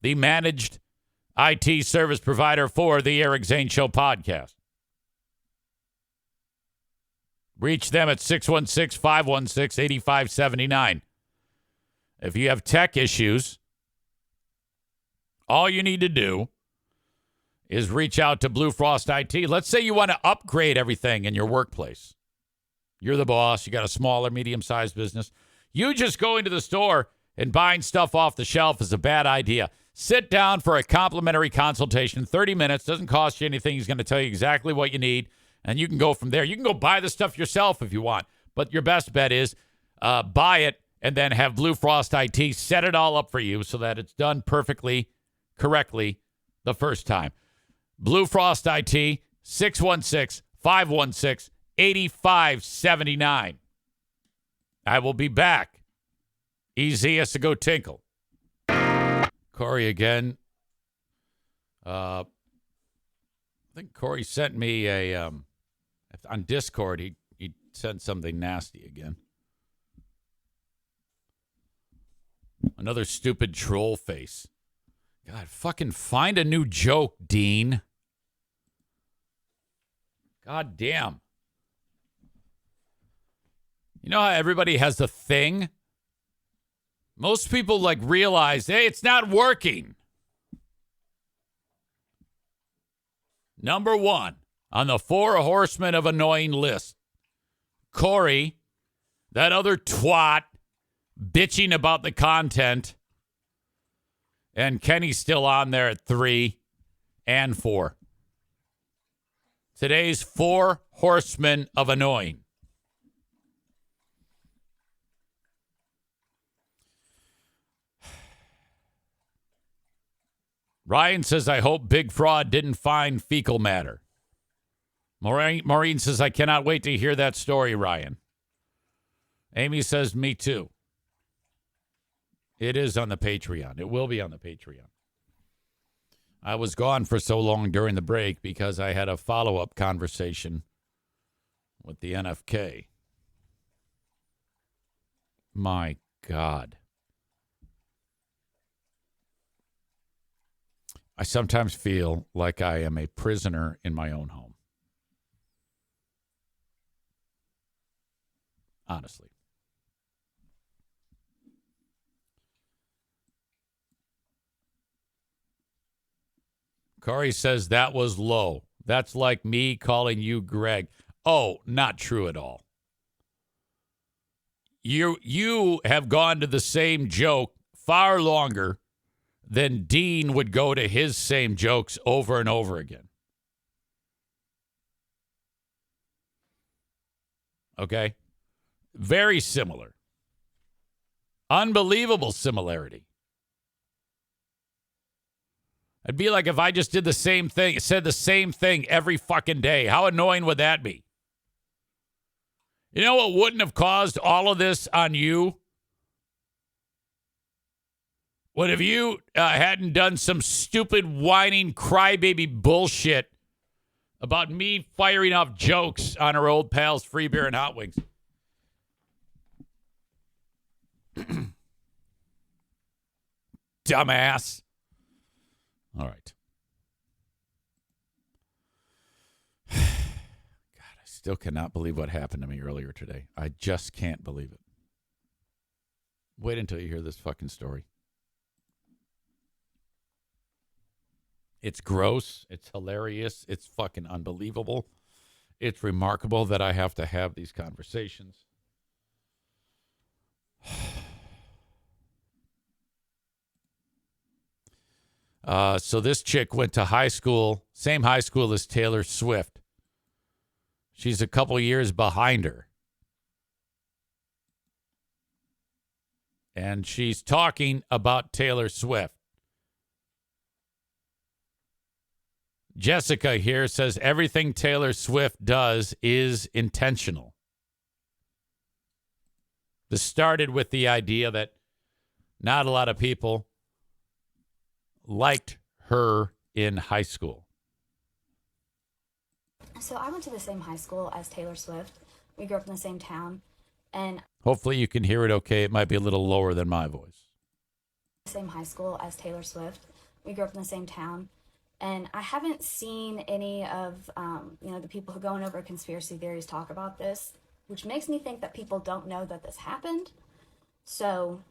Speaker 1: the managed IT service provider for the Eric Zane Show podcast. Reach them at 616-516-8579. If you have tech issues, all you need to do is reach out to Blue Frost IT. Let's say you want to upgrade everything in your workplace. You're the boss. You got a small or medium-sized business. You just go into the store and buying stuff off the shelf is a bad idea. Sit down for a complimentary consultation, 30 minutes, doesn't cost you anything. He's going to tell you exactly what you need, and you can go from there. You can go buy the stuff yourself if you want, but your best bet is buy it and then have Blue Frost IT set it all up for you so that it's done perfectly, correctly the first time. Blue Frost IT, 616-516-8579. I will be back. Easy has to go tinkle. Corey again. I think Corey sent me a on Discord. He sent something nasty again. Another stupid troll face. God, fucking find a new joke, Dean. God damn. You know how everybody has a thing? Most people realize, hey, it's not working. Number 1 on the 4 horsemen of annoying list. Corey, that other twat, bitching about the content. And Kenny's still on there at 3 and 4. Today's 4 horsemen of annoying. Ryan says, I hope Big Fraud didn't find fecal matter. Maureen says, I cannot wait to hear that story, Ryan. Amy says, me too. It is on the Patreon. It will be on the Patreon. I was gone for so long during the break because I had a follow-up conversation with the NFK. My God. I sometimes feel like I am a prisoner in my own home. Honestly. Corey says that was low. That's like me calling you Greg. Oh, not true at all. You have gone to the same joke far longer than Dean would go to his same jokes over and over again. Okay? Very similar. Unbelievable similarity. It'd be like if I just did the same thing, said the same thing every fucking day. How annoying would that be? You know what wouldn't have caused all of this on you? What if you hadn't done some stupid whining crybaby bullshit about me firing off jokes on our old pals Free Beer and Hot Wings? Dumbass. All right. God, I still cannot believe what happened to me earlier today. I just can't believe it. Wait until you hear this fucking story. It's gross. It's hilarious. It's fucking unbelievable. It's remarkable that I have to have these conversations. So this chick went to high school, same high school as Taylor Swift. She's a couple years behind her. And she's talking about Taylor Swift. Jessica here says everything Taylor Swift does is intentional. This started with the idea that not a lot of people liked her in high school.
Speaker 4: So I went to the same high school as Taylor Swift. We grew up in the same town. And
Speaker 1: hopefully you can hear it okay. It might be a little lower than my voice.
Speaker 4: Same high school as Taylor Swift. We grew up in the same town. And I haven't seen any of, the people who are going over conspiracy theories talk about this, which makes me think that people don't know that this happened. So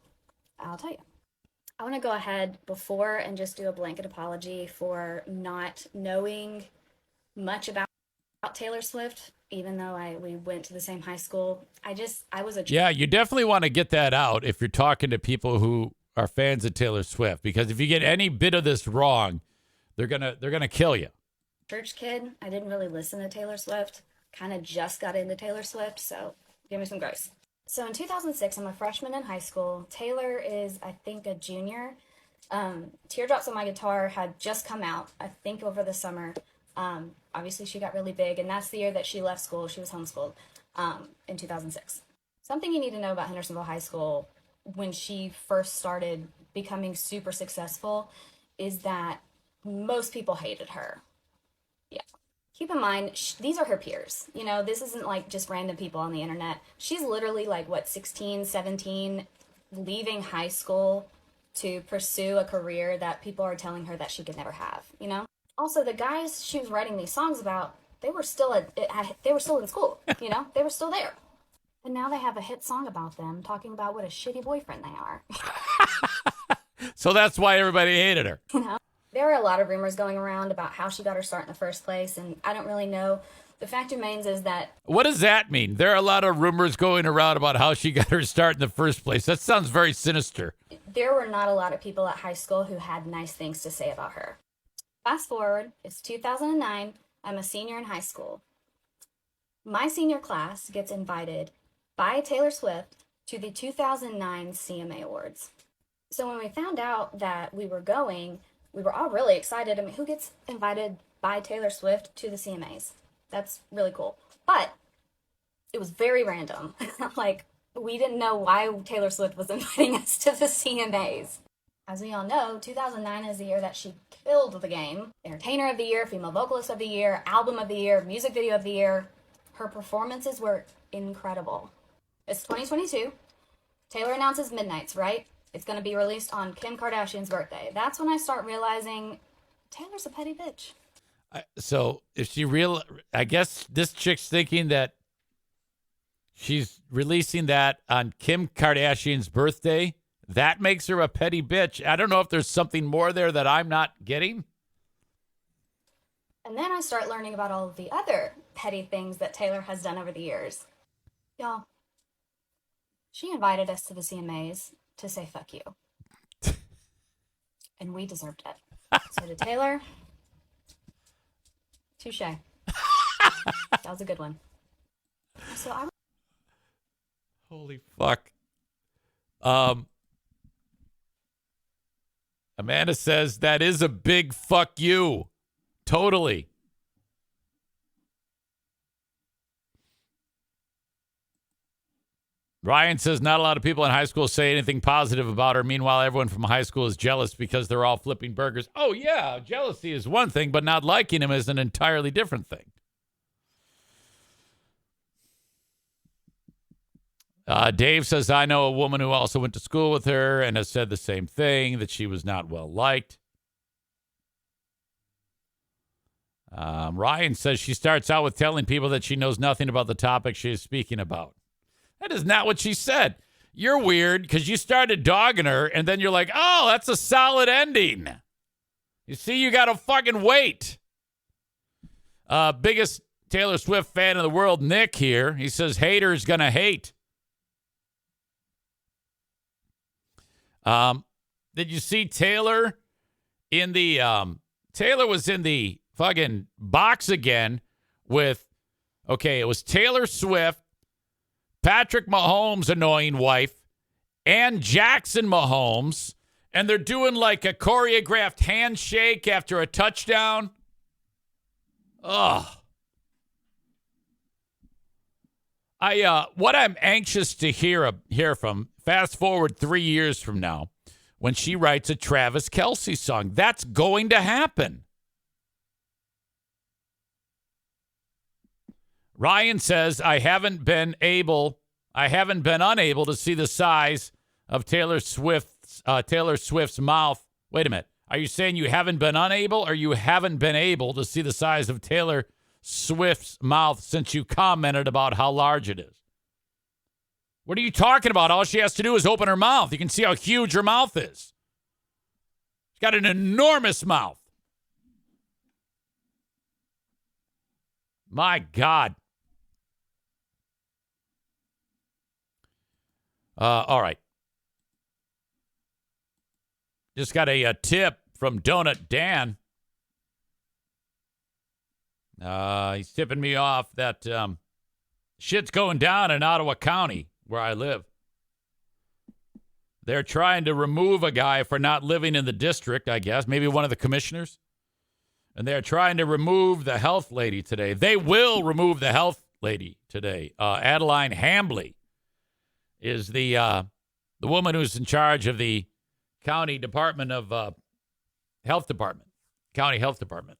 Speaker 4: I'll tell you. I want to go ahead before and just do a blanket apology for not knowing much about Taylor Swift. even though we went to the same high school. I was a
Speaker 1: Yeah, you definitely want to get that out if you're talking to people who are fans of Taylor Swift, because if you get any bit of this wrong, they're gonna kill you.
Speaker 4: church kid. I didn't really listen to Taylor Swift. Kind of just got into Taylor Swift, so give me some grace. So in 2006, I'm a freshman in high school. Taylor is, I think, a junior. Teardrops on My Guitar had just come out, I think, over the summer. Obviously, she got really big, and that's the year that she left school. She was homeschooled in 2006. Something you need to know about Hendersonville High School when she first started becoming super successful is that most people hated her. Yeah. Keep in mind, these are her peers. You know, this isn't like just random people on the internet. She's literally like, 16, 17, leaving high school to pursue a career that people are telling her that she could never have, you know? Also, the guys she was writing these songs about, they were still in school, you know? They were still there. And now they have a hit song about them talking about what a shitty boyfriend they are.
Speaker 1: So that's why everybody hated her.
Speaker 4: You know? There are a lot of rumors going around about how she got her start in the first place, and I don't really know. The fact remains is that...
Speaker 1: What does that mean? There are a lot of rumors going around about how she got her start in the first place. That sounds very sinister.
Speaker 4: There were not a lot of people at high school who had nice things to say about her. Fast forward, it's 2009. I'm a senior in high school. My senior class gets invited by Taylor Swift to the 2009 CMA Awards. So when we found out that we were going, we were all really excited. I mean, who gets invited by Taylor Swift to the CMAs? That's really cool. But it was very random. Like, we didn't know why Taylor Swift was inviting us to the CMAs. As we all know, 2009 is the year that she killed the game. Entertainer of the Year, Female Vocalist of the Year, Album of the Year, Music Video of the Year. Her performances were incredible. It's 2022. Taylor announces Midnights, right? It's going to be released on Kim Kardashian's birthday. That's when I start realizing Taylor's a petty bitch.
Speaker 1: So if she I guess this chick's thinking that she's releasing that on Kim Kardashian's birthday. That makes her a petty bitch. I don't know if there's something more there that I'm not getting.
Speaker 4: And then I start learning about all of the other petty things that Taylor has done over the years. Y'all, she invited us to the CMAs to say fuck you. And we deserved it. So to Taylor, touche. That was a good one. So
Speaker 1: Holy fuck. Amanda says that is a big fuck you. Totally. Ryan says not a lot of people in high school say anything positive about her. Meanwhile, everyone from high school is jealous because they're all flipping burgers. Oh, yeah. Jealousy is one thing, but not liking him is an entirely different thing. Dave says, I know a woman who also went to school with her and has said the same thing, that she was not well liked. Ryan says she starts out with telling people that she knows nothing about the topic she is speaking about. That is not what she said. You're weird because you started dogging her and then you're like, oh, that's a solid ending. You see, you got to fucking wait. Biggest Taylor Swift fan in the world, Nick here. He says haters gonna hate. Did you see Taylor in the Taylor was in the fucking box again with, okay, it was Taylor Swift, Patrick Mahomes' annoying wife, and Jackson Mahomes, and they're doing like a choreographed handshake after a touchdown. Ugh. What I'm anxious to hear from, fast forward 3 years from now, when she writes a Travis Kelce song. That's going to happen. Ryan says, I haven't been unable to see the size of Taylor Swift's mouth. Wait a minute. Are you saying you haven't been unable, or you haven't been able to see the size of Taylor Swift's mouth since you commented about how large it is? What are you talking about? All she has to do is open her mouth. You can see how huge her mouth is. She's got an enormous mouth. My God. All right. Just got a tip from Donut Dan. He's tipping me off that shit's going down in Ottawa County, where I live. They're trying to remove a guy for not living in the district, I guess. Maybe one of the commissioners. And they're trying to remove the health lady today. They will remove the health lady today. Adeline Hambley is the woman who's in charge of the county department of health department, county health department.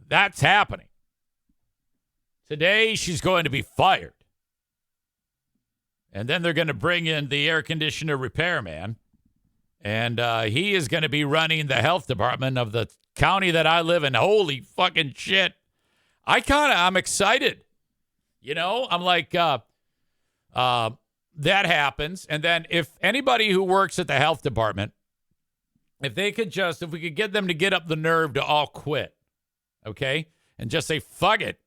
Speaker 1: That's happening. Today, she's going to be fired. And then they're going to bring in the air conditioner repairman. And he is going to be running the health department of the county that I live in. Holy fucking shit. I'm excited. You know, I'm like, that happens. And then if anybody who works at the health department, if we could get them to get up the nerve to all quit, okay, and just say, fuck it,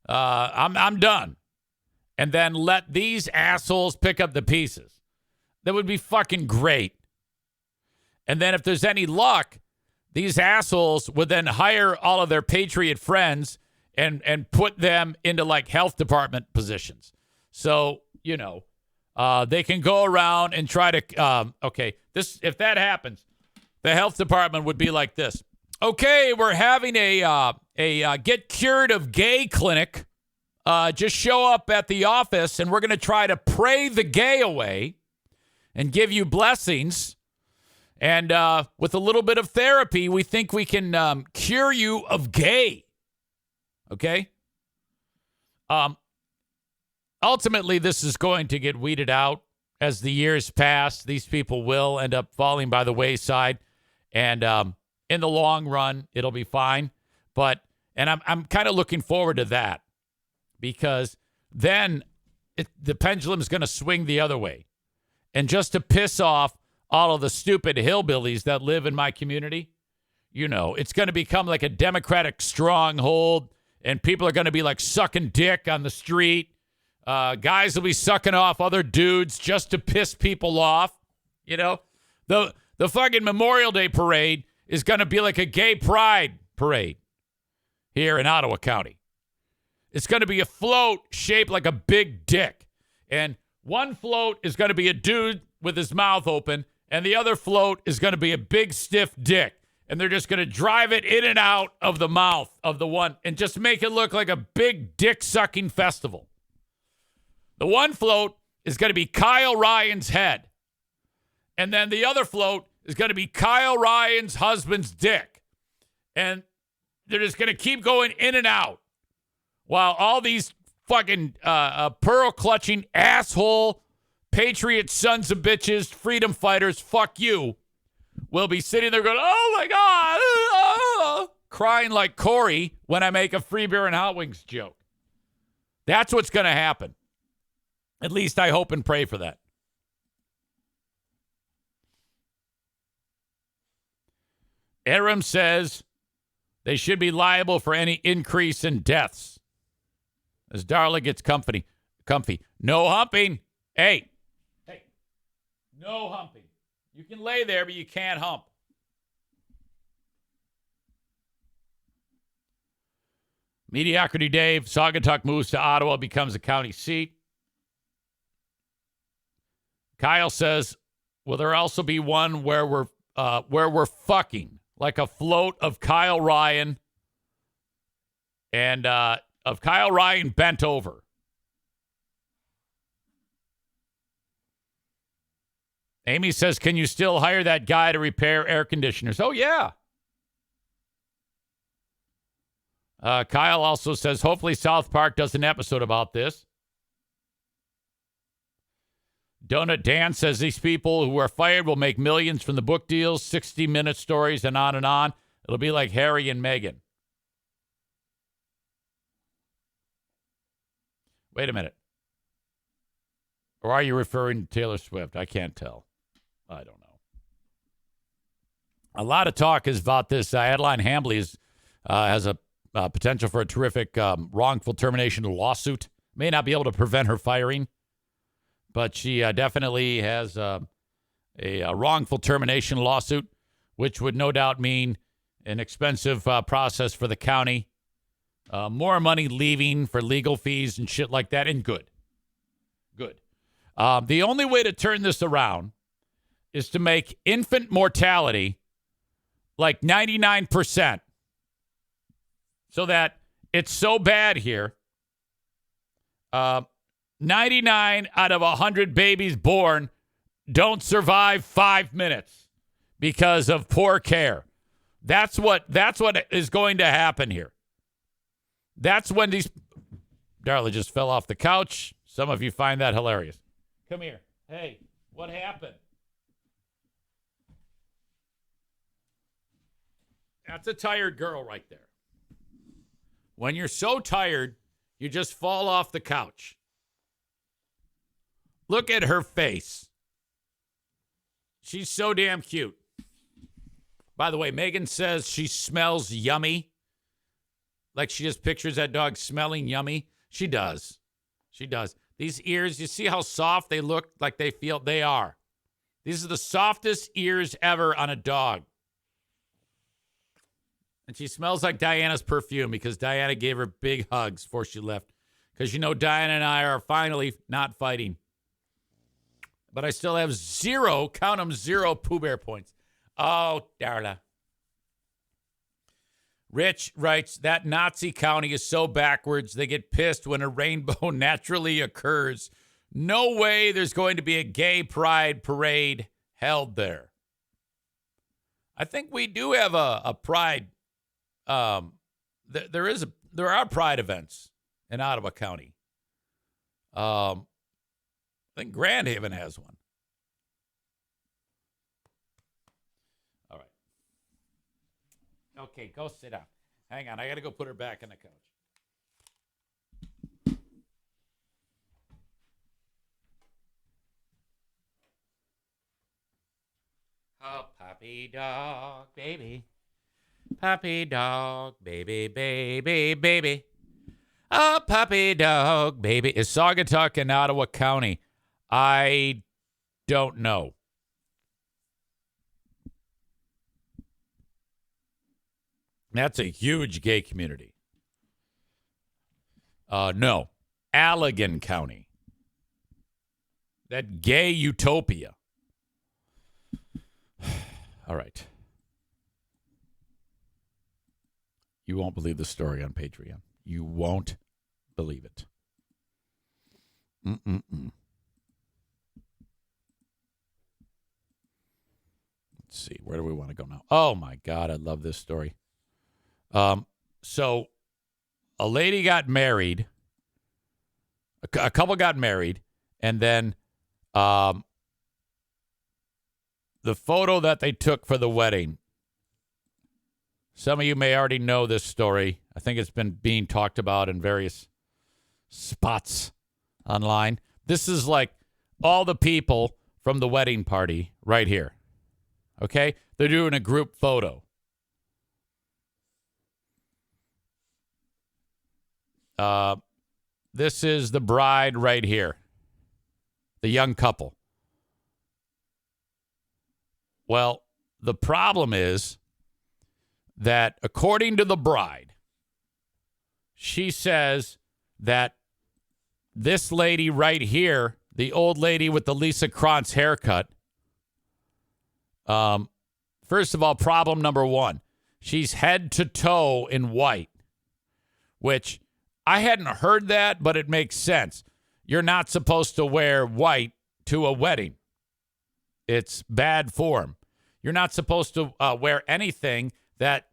Speaker 1: I'm done. And then let these assholes pick up the pieces. That would be fucking great. And then if there's any luck, these assholes would then hire all of their patriot friends and put them into like health department positions. So, you know, they can go around and try to, if that happens, the health department would be like this. Okay, we're having a get cured of gay clinic. Just show up at the office and we're going to try to pray the gay away and give you blessings. And with a little bit of therapy, we think we can cure you of gay. Okay? Ultimately, this is going to get weeded out as the years pass. These people will end up falling by the wayside. And in the long run, it'll be fine. And I'm kind of looking forward to that. Because then the pendulum is going to swing the other way. And just to piss off all of the stupid hillbillies that live in my community, you know, it's going to become like a Democratic stronghold. And people are going to be like sucking dick on the street. Guys will be sucking off other dudes just to piss people off. You know, the fucking Memorial Day parade is going to be like a gay pride parade here in Ottawa County. It's going to be a float shaped like a big dick. And one float is going to be a dude with his mouth open, and the other float is going to be a big, stiff dick. And they're just going to drive it in and out of the mouth of the one and just make it look like a big dick-sucking festival. The one float is going to be Kyle Ryan's head. And then the other float is going to be Kyle Ryan's husband's dick. And they're just going to keep going in and out. While all these fucking pearl-clutching asshole patriot sons of bitches, freedom fighters, fuck you, will be sitting there going, oh, my God, crying like Corey when I make a free beer and hot wings joke. That's what's going to happen. At least I hope and pray for that. Aram says they should be liable for any increase in deaths. As Darla gets comfy. No humping. Hey, no humping. You can lay there, but you can't hump. Mediocrity Dave, Saugatuck moves to Ottawa, becomes a county seat. Kyle says, will there also be one where we're fucking, like a float of Kyle Ryan and of Kyle Ryan bent over? Amy says, can you still hire that guy to repair air conditioners? Oh, yeah. Kyle also says, hopefully South Park does an episode about this. Donut Dan says these people who are fired will make millions from the book deals, 60-minute stories, and on and on. It'll be like Harry and Meghan. Wait a minute. Or are you referring to Taylor Swift? I can't tell. I don't know. A lot of talk is about this. Adeline Hambley has a potential for a terrific wrongful termination lawsuit May not be able to prevent her firing, but she definitely has a wrongful termination lawsuit, which would no doubt mean an expensive process for the county, more money leaving for legal fees and shit like that, and good. The only way to turn this around is to make infant mortality like 99%, so that it's so bad here. 99 out of 100 babies born don't survive 5 minutes because of poor care. That's what is going to happen here. That's when these... Darla just fell off the couch. Some of you find that hilarious. Come here. Hey, what happened? That's a tired girl right there. When you're so tired, you just fall off the couch. Look at her face. She's so damn cute. By the way, Megan says she smells yummy. Like she just pictures that dog smelling yummy. She does. She does. These ears, you see how soft they look like they feel they are. These are the softest ears ever on a dog. And she smells like Diana's perfume because Diana gave her big hugs before she left. Because, you know, Diana and I are finally not fighting. But I still have 0, count them, 0 Pooh Bear points. Oh, Darla. Rich writes, that Nazi county is so backwards, they get pissed when a rainbow naturally occurs. No way there's going to be a gay pride parade held there. I think we do have a pride. There are pride events in Ottawa County. I think Grand Haven has one. All right. Okay, go sit down. Hang on, I got to go put her back on the couch. Oh, puppy dog, baby. Puppy dog, baby, baby, baby. Oh, puppy dog, baby. Is Saugatuck in Ottawa County? I don't know. That's a huge gay community. No. Allegan County. That gay utopia. All right. You won't believe the story on Patreon. You won't believe it. Let's see. Where do we want to go now? Oh, my God. I love this story. So a lady got married. A couple got married. And then the photo that they took for the wedding. Some of you may already know this story. I think it's been being talked about in various spots online. This is like all the people from the wedding party right here. Okay? They're doing a group photo. This is the bride right here. The young couple. Well, the problem is that according to the bride, she says that this lady right here, the old lady with the Lisa Krantz haircut, first of all, problem number one, she's head to toe in white, which I hadn't heard that, but it makes sense. You're not supposed to wear white to a wedding. It's bad form. You're not supposed to wear anything that,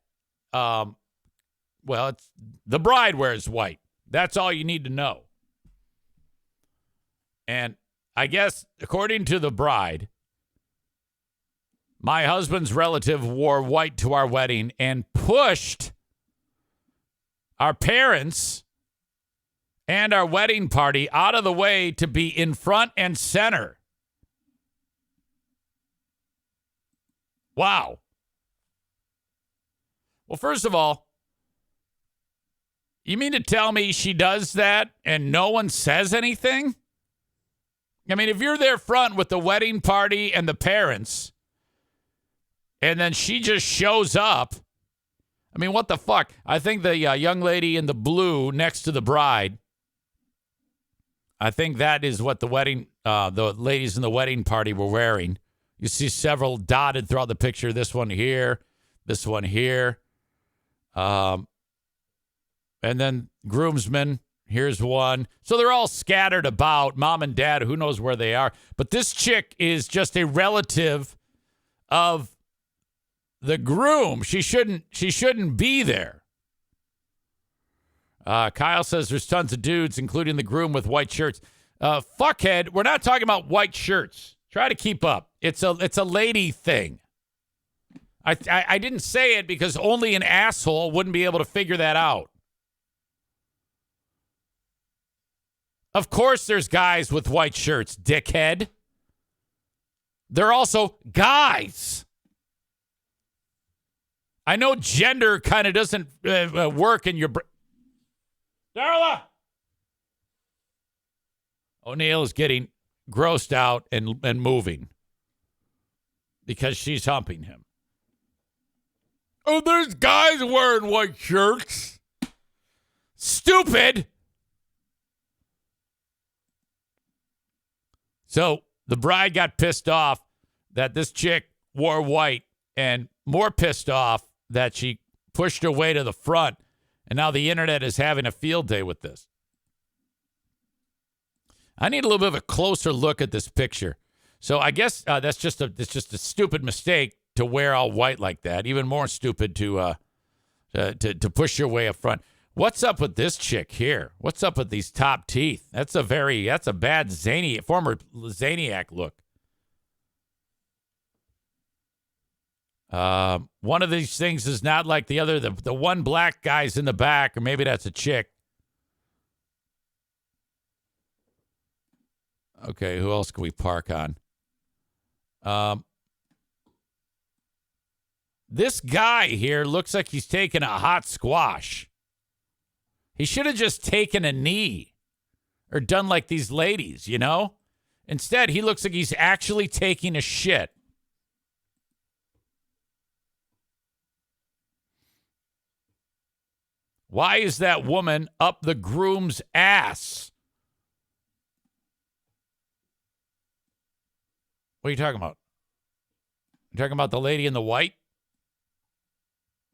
Speaker 1: it's the bride wears white. That's all you need to know. And I guess, according to the bride, my husband's relative wore white to our wedding and pushed our parents and our wedding party out of the way to be in front and center. Wow. Well, first of all, You mean to tell me she does that and no one says anything? I mean, if you're there front with the wedding party and the parents, and then she just shows up, I mean, what the fuck? I think the young lady in the blue next to the bride, I think that is what the ladies in the wedding party were wearing. You see several dotted throughout the picture. This one here, this one here. And then groomsmen, here's one. So they're all scattered about, mom and dad, who knows where they are. But this chick is just a relative of the groom. She shouldn't be there. Kyle says there's tons of dudes, including the groom with white shirts. Fuckhead, we're not talking about white shirts. Try to keep up. It's a lady thing. I didn't say it because only an asshole wouldn't be able to figure that out. Of course there's guys with white shirts, dickhead. They're also guys. I know gender kind of doesn't work in your Darla! O'Neill is getting grossed out and moving because she's humping him. Oh, there's guys wearing white shirts. Stupid! So the bride got pissed off that this chick wore white and more pissed off that she pushed her way to the front. And now the internet is having a field day with this. I need a little bit of a closer look at this picture. So I guess that's just a stupid mistake to wear all white like that. Even more stupid to push your way up front. What's up with this chick here? What's up with these top teeth? That's a bad former Zaniac look. One of these things is not like the other. The one black guy's in the back, or maybe that's a chick. Okay, who else can we park on? This guy here looks like he's taking a hot squash. He should have just taken a knee or done like these ladies, you know? Instead, he looks like he's actually taking a shit. Why is that woman up the groom's ass? What are you talking about? You talking about the lady in the white?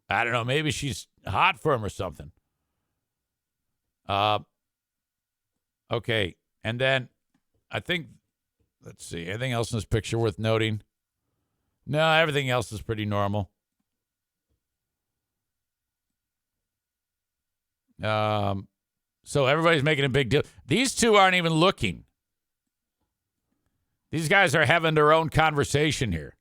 Speaker 1: I don't know. Maybe she's hot for him or something. Okay. And then I think, let's see, anything else in this picture worth noting? No, everything else is pretty normal. So everybody's making a big deal. These two aren't even looking. These guys are having their own conversation here.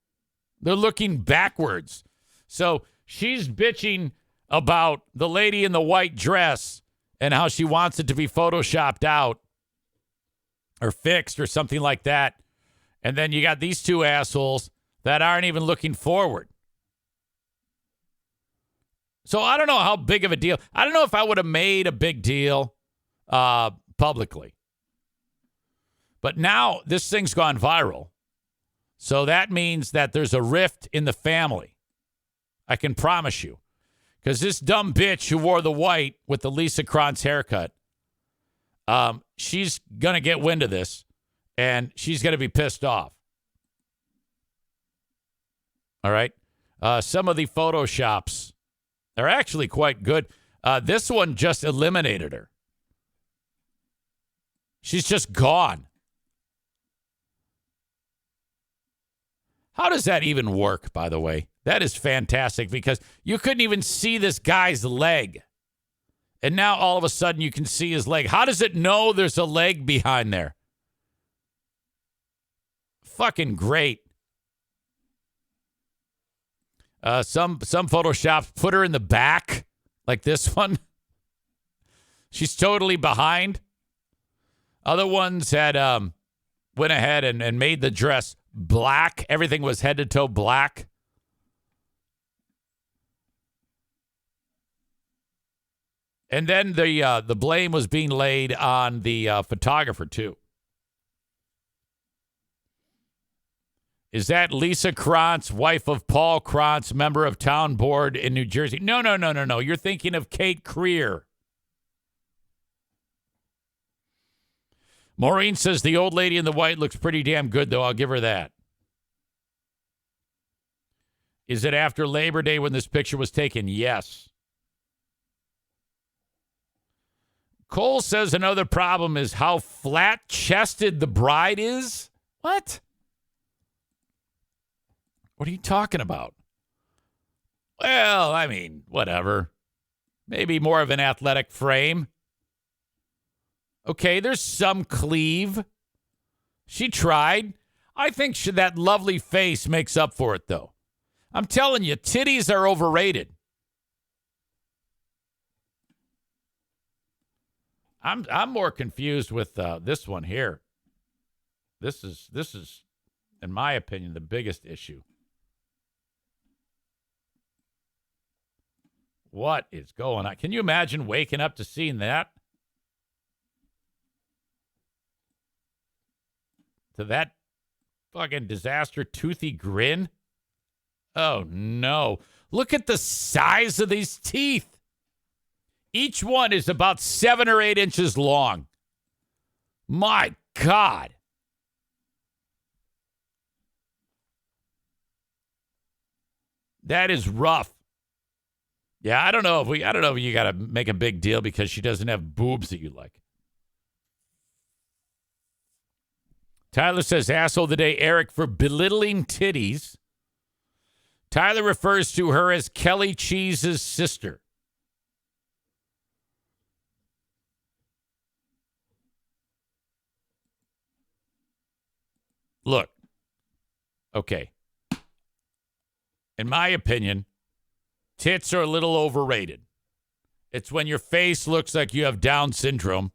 Speaker 1: They're looking backwards. So she's bitching about the lady in the white dress and how she wants it to be photoshopped out or fixed or something like that. And then you got these two assholes that aren't even looking forward. So I don't know how big of a deal. I don't know if I would have made a big deal publicly. But now this thing's gone viral. So that means that there's a rift in the family. I can promise you. Because this dumb bitch who wore the white with the Lisa Kranz haircut, she's going to get wind of this, and she's going to be pissed off. All right? Some of the Photoshops are actually quite good. This one just eliminated her. She's just gone. How does that even work, by the way? That is fantastic because you couldn't even see this guy's leg. And now all of a sudden you can see his leg. How does it know there's a leg behind there? Fucking great. Some Photoshops put her in the back, like this one. She's totally behind. Other ones had went ahead and made the dress black. Everything was head to toe black. And then the blame was being laid on the photographer, too. Is that Lisa Krantz, wife of Paul Krantz, member of town board in New Jersey? No. You're thinking of Kate Creer. Maureen says the old lady in the white looks pretty damn good, though. I'll give her that. Is it after Labor Day when this picture was taken? Yes. Cole says another problem is how flat-chested the bride is. What? What are you talking about? Well, I mean, whatever. Maybe more of an athletic frame. Okay, there's some cleave. She tried. I think that lovely face makes up for it, though. I'm telling you, titties are overrated. I'm more confused with this one here. This is, in my opinion, the biggest issue. What is going on? Can you imagine waking up to seeing that? To that fucking disaster toothy grin? Oh, no. Look at the size of these teeth. Each one is about 7 or 8 inches long. My God. That is rough. Yeah, I don't know if you got to make a big deal because she doesn't have boobs that you like. Tyler says, asshole of the day, Eric, for belittling titties. Tyler refers to her as Kelly Cheese's sister. Look, okay. In my opinion, tits are a little overrated. It's when your face looks like you have Down syndrome,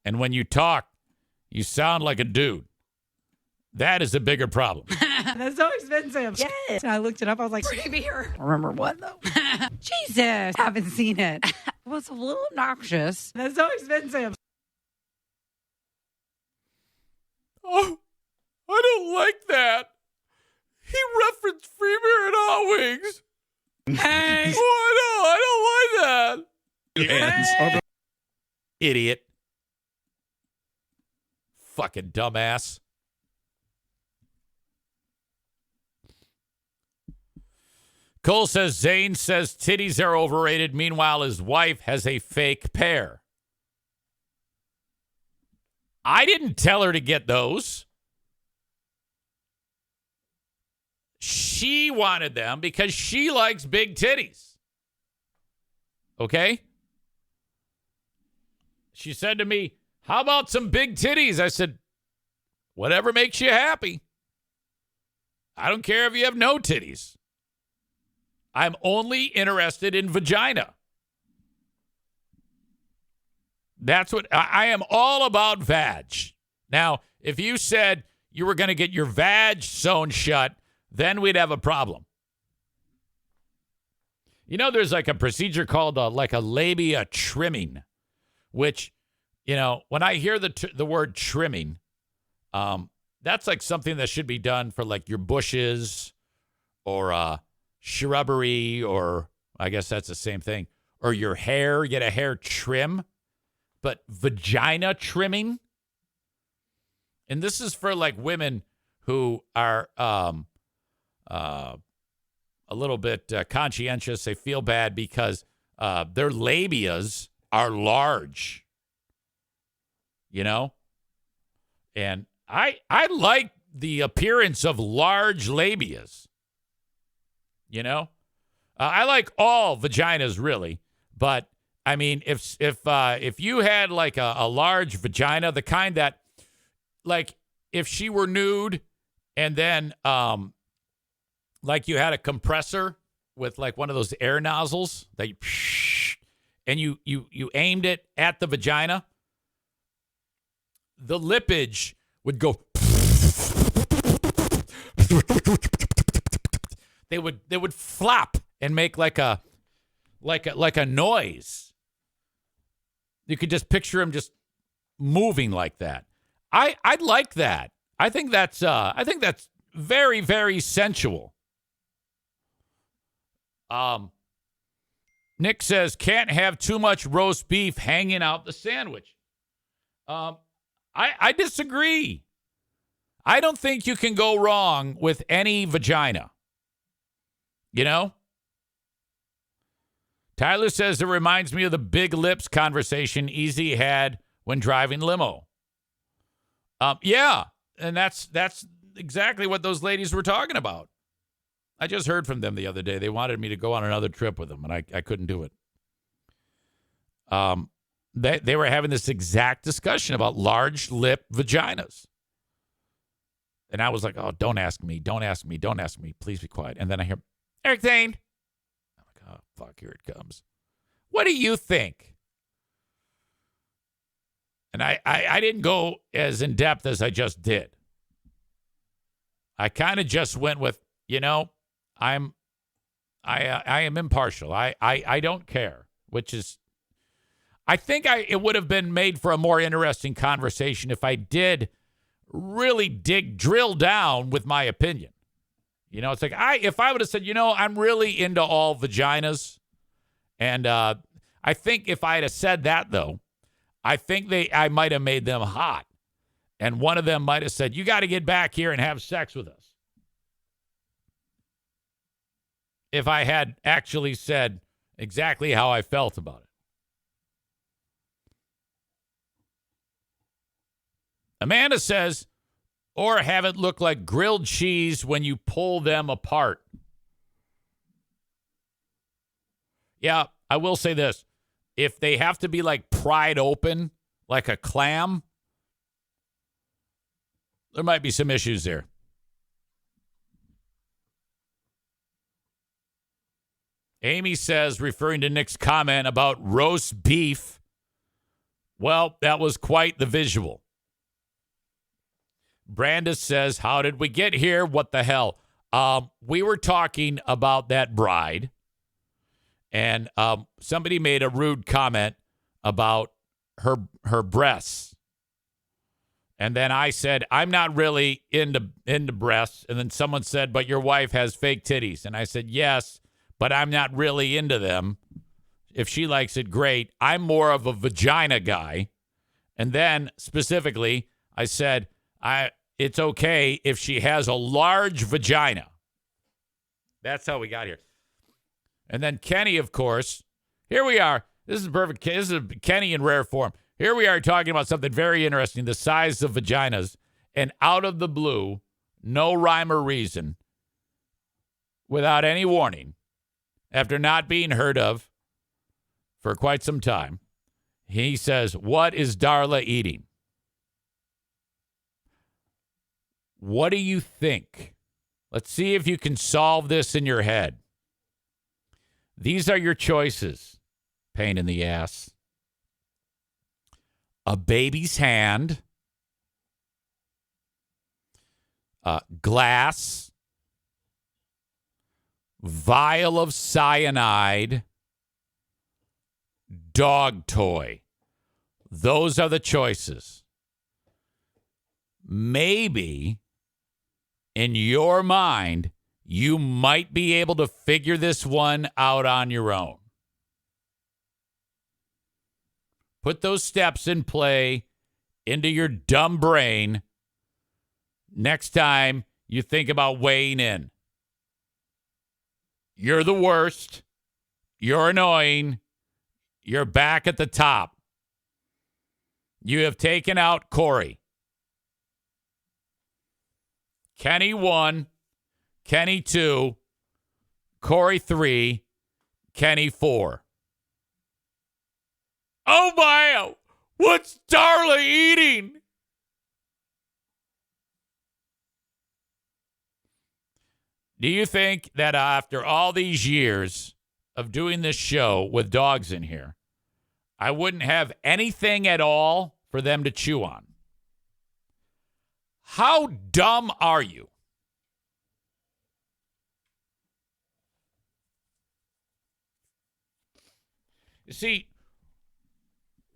Speaker 1: and when you talk, you sound like a dude. That is a bigger problem.
Speaker 2: That's so expensive. Yes. And I looked it up. I was like, pretty beer. Remember what, though? Jesus. Haven't seen it. It was a little obnoxious. That's so expensive.
Speaker 1: Oh, I don't like that. He referenced free beer and hot wings.
Speaker 2: Hey.
Speaker 1: Oh, I don't like that.
Speaker 3: Hands.
Speaker 1: Idiot. Fucking dumbass. Cole says Zane says titties are overrated. Meanwhile, his wife has a fake pair. I didn't tell her to get those. She wanted them because she likes big titties. Okay? She said to me, how about some big titties? I said, whatever makes you happy. I don't care if you have no titties. I'm only interested in vagina. That's what I am all about. Vag. Now, if you said you were going to get your vag sewn shut, then we'd have a problem. You know, there's like a procedure called like a labia trimming, which, you know, when I hear the word trimming, that's like something that should be done for like your bushes or shrubbery, or I guess that's the same thing, or your hair, get a hair trim. But vagina trimming, and this is for like women who are a little bit conscientious. They feel bad because their labias are large, you know? And I like the appearance of large labias, you know? I like all vaginas, really, but I mean, if you had like a large vagina, the kind that, like, if she were nude and then like you had a compressor with like one of those air nozzles that and you aimed it at the vagina, the lippage would go. They would flop and make like a noise. You could just picture him just moving like that. I'd like that. I think that's very, very sensual. Nick says, can't have too much roast beef hanging out the sandwich. I disagree. I don't think you can go wrong with any vagina. You know? Tyler says it reminds me of the big lips conversation Easy had when driving limo. Yeah, and that's exactly what those ladies were talking about. I just heard from them the other day. They wanted me to go on another trip with them, and I couldn't do it. They were having this exact discussion about large lip vaginas. And I was like, oh, don't ask me. Don't ask me. Don't ask me. Please be quiet. And then I hear, Eric Zane. I'm like, oh, fuck, here it comes. What do you think? And I didn't go as in-depth as I just did. I kind of just went with, I am impartial. I don't care, which is, I think it would have been made for a more interesting conversation if I did really drill down with my opinion. It's like if I would have said, I'm really into all vaginas. And I think if I had said that, though, I think I might have made them hot. And one of them might have said, you got to get back here and have sex with us. If I had actually said exactly how I felt about it. Amanda says, or have it look like grilled cheese when you pull them apart. Yeah, I will say this. If they have to be like pried open, like a clam, there might be some issues there. Amy says, referring to Nick's comment about roast beef, well, that was quite the visual. Brandis says, how did we get here? What the hell? We were talking about that bride, and somebody made a rude comment about her breasts. And then I said, I'm not really into breasts. And then someone said, but your wife has fake titties. And I said, yes, but I'm not really into them. If she likes it, great. I'm more of a vagina guy. And then specifically, I said, it's okay if she has a large vagina. That's how we got here. And then Kenney, of course, here we are. This is perfect. This is Kenney in rare form. Here we are talking about something very interesting, the size of vaginas. And out of the blue, no rhyme or reason, without any warning, after not being heard of for quite some time, he says, what is Darla eating? What do you think? Let's see if you can solve this in your head. These are your choices. Pain in the ass. A baby's hand. Glass. Vial of cyanide. Dog toy. Those are the choices. Maybe in your mind, you might be able to figure this one out on your own. Put those steps in play into your dumb brain next time you think about weighing in. You're the worst. You're annoying. You're back at the top. You have taken out Corey. Kenney 1, Kenney 2, Corey 3, Kenney 4. Oh my, what's Darla eating? Do you think that after all these years of doing this show with dogs in here, I wouldn't have anything at all for them to chew on? How dumb are you? You see,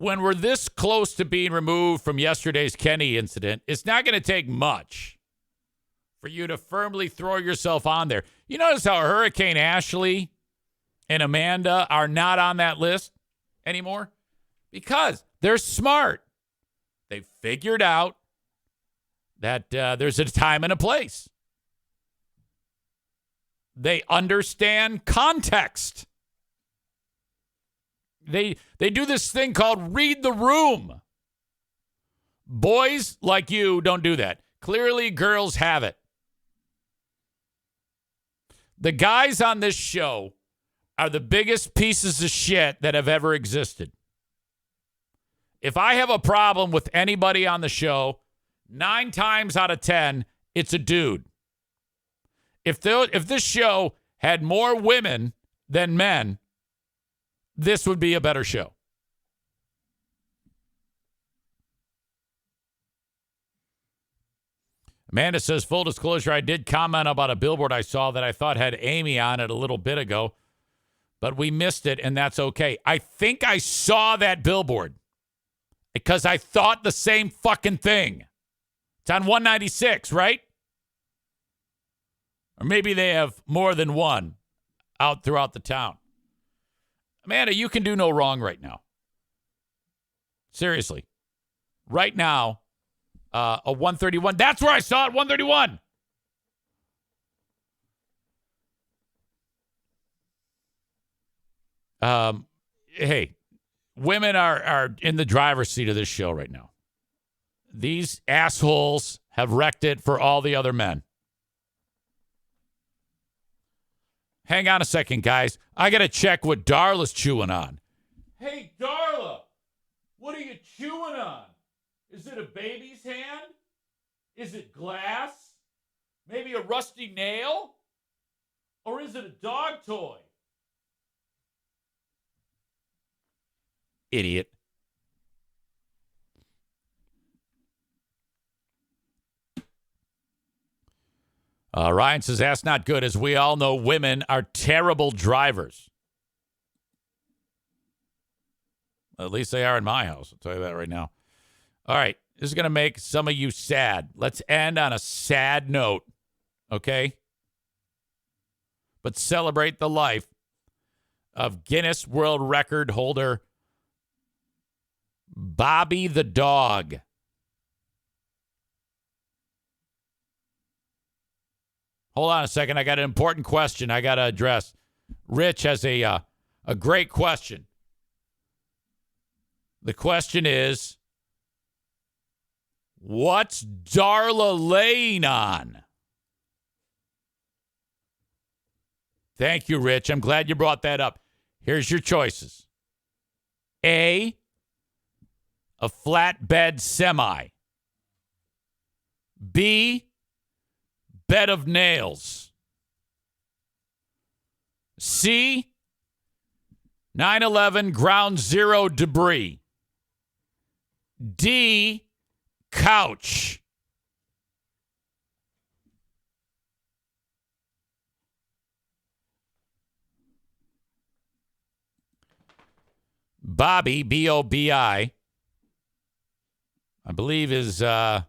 Speaker 1: when we're this close to being removed from yesterday's Kenney incident, it's not going to take much for you to firmly throw yourself on there. You notice how Hurricane Ashley and Amanda are not on that list anymore? Because they're smart. They figured out that there's a time and a place. They understand context. They do this thing called read the room. Boys like you don't do that. Clearly, girls have it. The guys on this show are the biggest pieces of shit that have ever existed. If I have a problem with anybody on the show, 9 times out of 10, it's a dude. If this show had more women than men, this would be a better show. Amanda says, full disclosure, I did comment about a billboard I saw that I thought had Amy on it a little bit ago, but we missed it, and that's okay. I think I saw that billboard because I thought the same fucking thing. It's on 196, right? Or maybe they have more than one out throughout the town. Amanda, you can do no wrong right now. Seriously. Right now, a 131. That's where I saw it, 131. Hey, women are in the driver's seat of this show right now. These assholes have wrecked it for all the other men. Hang on a second, guys. I got to check what Darla's chewing on. Hey, Darla, what are you chewing on? Is it a baby's hand? Is it glass? Maybe a rusty nail? Or is it a dog toy? Idiot. Ryan says, that's not good. As we all know, women are terrible drivers. At least they are in my house. I'll tell you that right now. All right. This is going to make some of you sad. Let's end on a sad note. Okay? But celebrate the life of Guinness World Record holder Bobby the dog. Hold on a second. I got an important question I got to address. Rich has a great question. The question is, what's Darla laying on? Thank you, Rich. I'm glad you brought that up. Here's your choices. A flatbed semi. B, bed of nails. C, 9/11 ground zero debris. D, couch. Bobby, B-O-B-I, I believe is, the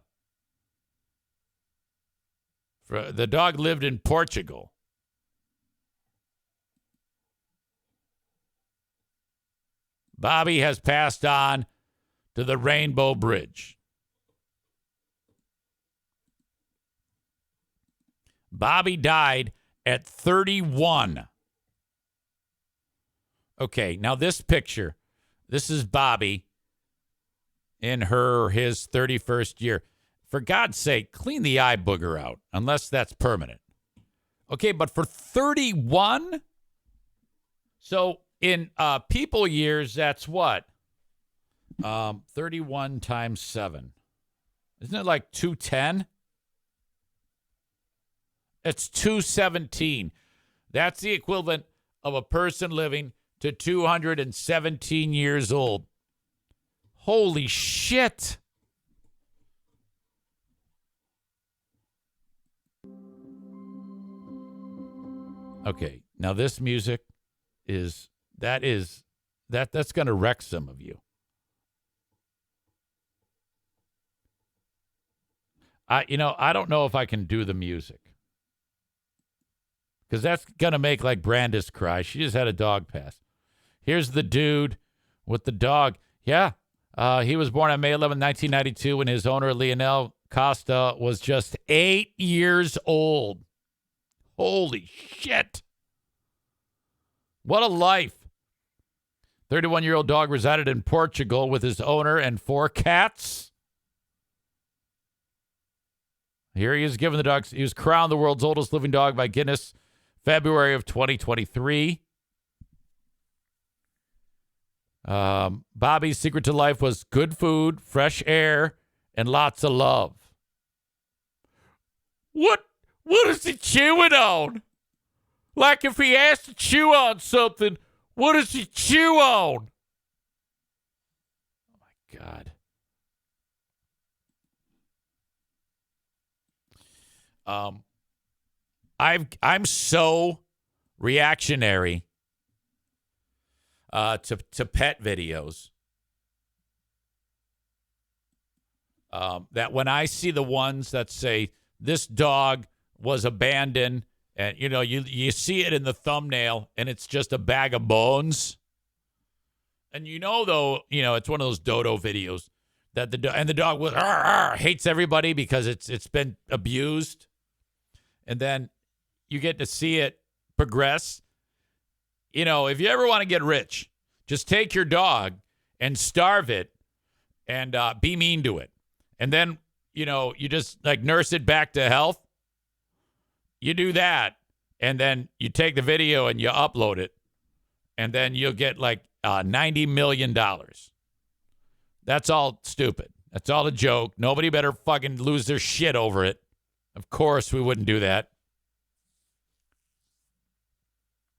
Speaker 1: dog lived in Portugal. Bobby has passed on to the Rainbow Bridge. Bobby died at 31. Okay, now this picture, this is Bobby in his 31st year. For God's sake, clean the eye booger out, unless that's permanent. Okay, but for 31? So in people years, that's what? 31 times 7. Isn't it like 210? It's 217. That's the equivalent of a person living to 217 years old. Holy shit. Okay, now this music that's going to wreck some of you. I don't know if I can do the music. Because that's going to make like Brandis cry. She just had a dog pass. Here's the dude with the dog. Yeah. He was born on May 11, 1992, when his owner, Lionel Costa, was just 8 years old. Holy shit. What a life. 31-year-old dog resided in Portugal with his owner and 4 cats. Here he is given the dog. He was crowned the world's oldest living dog by Guinness, February of 2023. Bobby's secret to life was good food, fresh air, and lots of love. What is he chewing on? Like if he has to chew on something, what does he chew on? Oh my God. I'm so reactionary to pet videos that when I see the ones that say this dog was abandoned, and you see it in the thumbnail and it's just a bag of bones, and though it's one of those dodo videos that the dog was hates everybody because it's been abused, and then you get to see it progress. If you ever want to get rich, just take your dog and starve it and be mean to it. And then, you just like nurse it back to health. You do that. And then you take the video and you upload it. And then you'll get like $90 million. That's all stupid. That's all a joke. Nobody better fucking lose their shit over it. Of course we wouldn't do that.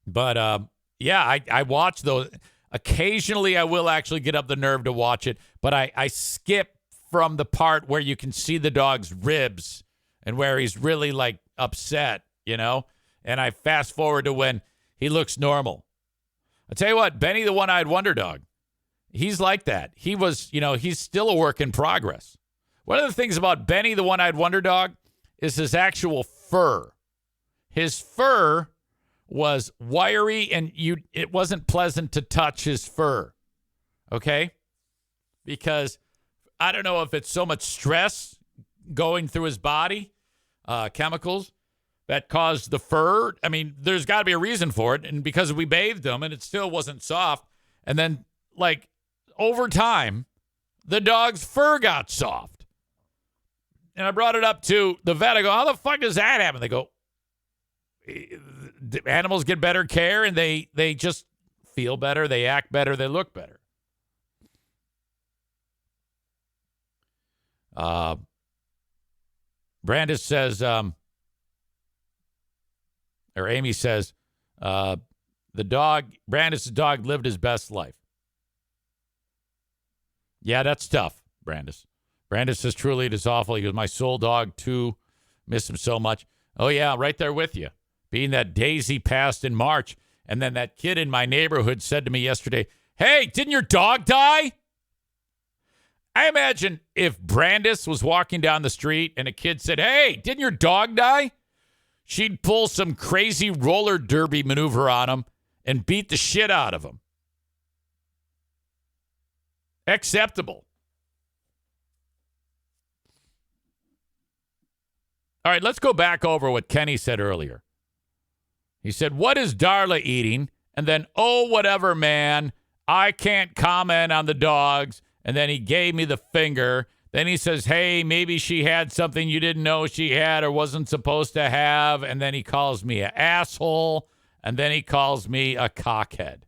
Speaker 1: But, yeah, I watch those. Occasionally I will actually get up the nerve to watch it, but I skip from the part where you can see the dog's ribs and where he's really like upset, and I fast forward to when he looks normal. I tell you what, Benny the One-Eyed Wonder Dog, he's like that. He was, he's still a work in progress. One of the things about Benny the One-Eyed Wonder Dog is his actual fur. His fur was wiry, and it wasn't pleasant to touch his fur, okay? Because I don't know if it's so much stress going through his body, chemicals, that caused the fur. I mean, there's got to be a reason for it, and because we bathed him, and it still wasn't soft, and then, like, over time, the dog's fur got soft. And I brought it up to the vet. I go, how the fuck does that happen? They go, animals get better care, and they just feel better, they act better, they look better. Brandis says, or Amy says, Brandis' dog lived his best life. Yeah, that's tough, Brandis. Brandis says, truly, it is awful. He goes, my soul dog, too. Miss him so much. Oh, yeah, right there with you. Being that Daisy passed in March, and then that kid in my neighborhood said to me yesterday, hey, didn't your dog die? I imagine if Brandis was walking down the street and a kid said, hey, didn't your dog die? She'd pull some crazy roller derby maneuver on him and beat the shit out of him. Acceptable. All right, let's go back over what Kenney said earlier. He said, what is Darla eating? And then, oh, whatever, man. I can't comment on the dogs. And then he gave me the finger. Then he says, hey, maybe she had something you didn't know she had or wasn't supposed to have. And then he calls me an asshole. And then he calls me a cockhead.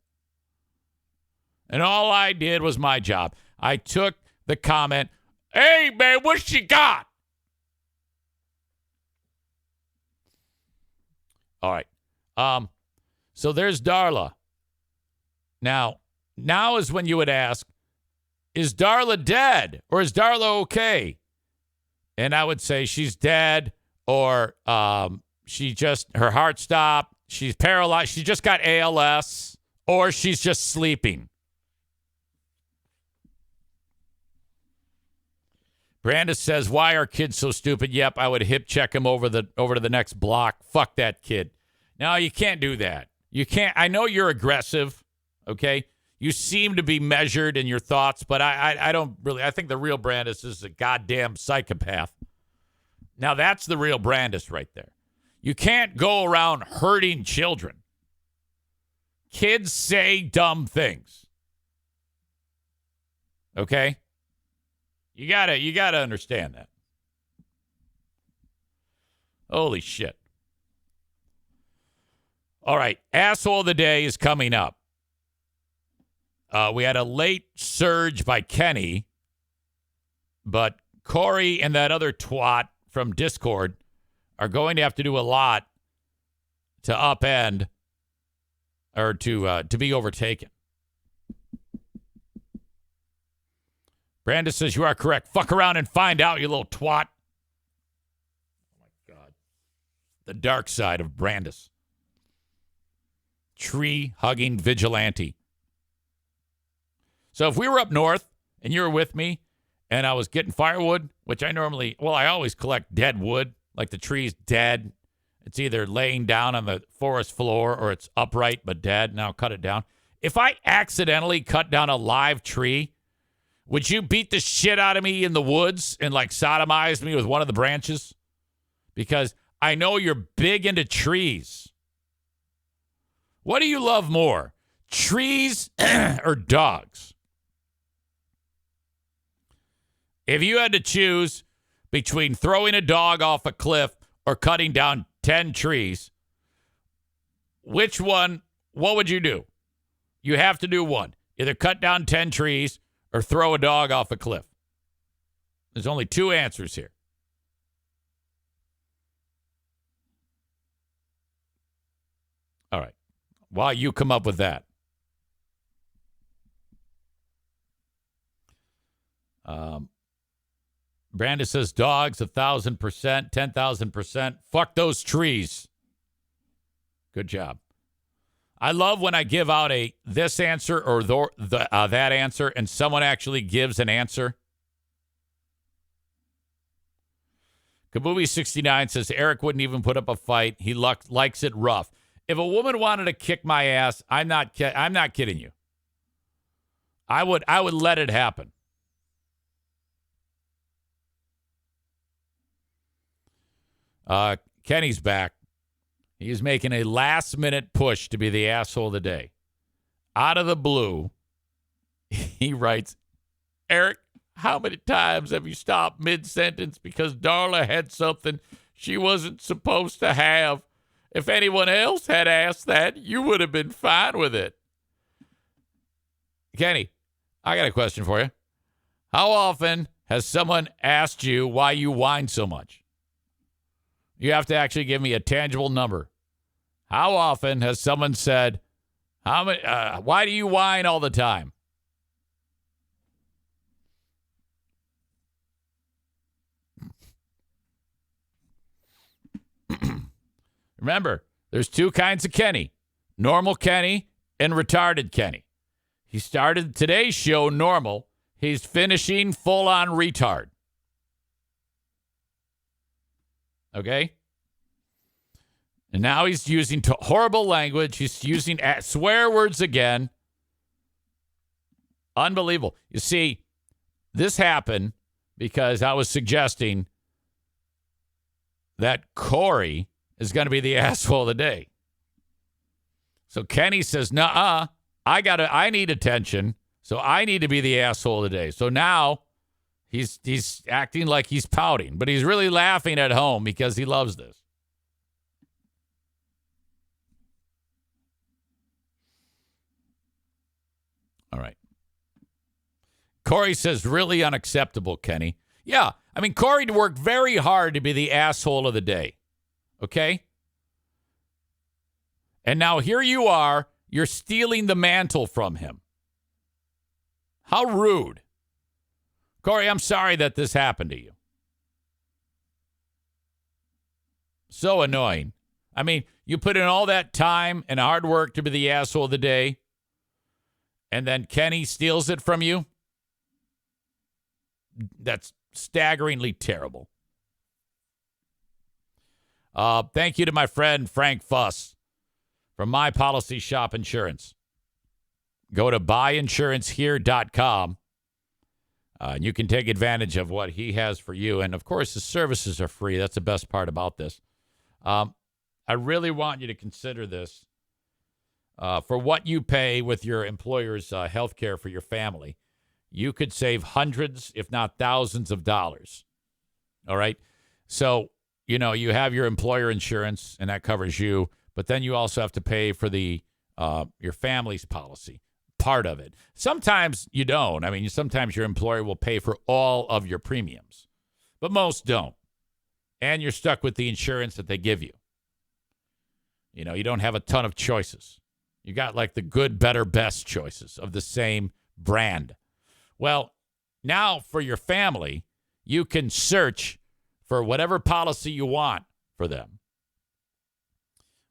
Speaker 1: And all I did was my job. I took the comment, hey, man, what she got? All right. So there's Darla. Now is when you would ask, is Darla dead or is Darla okay? And I would say she's dead, or her heart stopped. She's paralyzed. She just got ALS, or she's just sleeping. Brandis says, why are kids so stupid? Yep, I would hip check him over to the next block. Fuck that kid. No, you can't do that. You can't. I know you're aggressive, okay? You seem to be measured in your thoughts, but I don't really. I think the real Brandis is a goddamn psychopath. Now, that's the real Brandis right there. You can't go around hurting children. Kids say dumb things. Okay? You gotta understand that. Holy shit. All right, asshole of the day is coming up. We had a late surge by Kenney, but Corey and that other twat from Discord are going to have to do a lot to upend or to be overtaken. Brandis says you are correct. Fuck around and find out, you little twat. Oh, my God. The dark side of Brandis. Tree-hugging vigilante. So if we were up north and you were with me and I was getting firewood, which I always collect dead wood, like the tree's dead. It's either laying down on the forest floor or it's upright but dead, and I'll cut it down. If I accidentally cut down a live tree, would you beat the shit out of me in the woods and like sodomize me with one of the branches? Because I know you're big into trees. What do you love more, trees or dogs? If you had to choose between throwing a dog off a cliff or cutting down 10 trees, which one, what would you do? You have to do one. Either cut down 10 trees or throw a dog off a cliff. There's only two answers here. All right. While you come up with that. Brandis says dogs 1,000%, 10,000%. Fuck those trees. Good job. I love when I give out a this answer or that answer and someone actually gives an answer. Kabubi69 says Eric wouldn't even put up a fight. He likes it rough. If a woman wanted to kick my ass, I'm not kidding you. I would let it happen. Kenny's back. He's making a last-minute push to be the asshole of the day. Out of the blue, he writes, Eric, how many times have you stopped mid-sentence because Darla had something she wasn't supposed to have? If anyone else had asked that, you would have been fine with it. Kenny, I got a question for you. How often has someone asked you why you whine so much? You have to actually give me a tangible number. How often has someone said, why do you whine all the time? Remember, there's two kinds of Kenny. Normal Kenny and retarded Kenny. He started today's show normal. He's finishing full-on retard. Okay? And now he's using horrible language. He's using swear words again. Unbelievable. You see, this happened because I was suggesting that Corey is going to be the asshole of the day. So Kenny says, nuh-uh, I need attention, so I need to be the asshole of the day. So now he's acting like he's pouting, but he's really laughing at home because he loves this. All right. Corey says, really unacceptable, Kenny. Yeah, I mean, Corey worked very hard to be the asshole of the day. Okay? And now here you are, you're stealing the mantle from him. How rude. Corey, I'm sorry that this happened to you. So annoying. I mean, you put in all that time and hard work to be the asshole of the day, and then Kenny steals it from you? That's staggeringly terrible. Thank you to my friend Frank Fuss from My Policy Shop Insurance. Go to buyinsurancehere.com. And you can take advantage of what he has for you. And, of course, the services are free. That's the best part about this. I really want you to consider this. For what you pay with your employer's health care for your family, you could save hundreds, if not thousands of dollars. All right? So, you know, you have your employer insurance, and that covers you. But then you also have to pay for the your family's policy. Part of it. Sometimes you don't. I mean, sometimes your employer will pay for all of your premiums, but most don't. And you're stuck with the insurance that they give you. You know, you don't have a ton of choices. You got like the good, better, best choices of the same brand. Well, now for your family, you can search for whatever policy you want for them.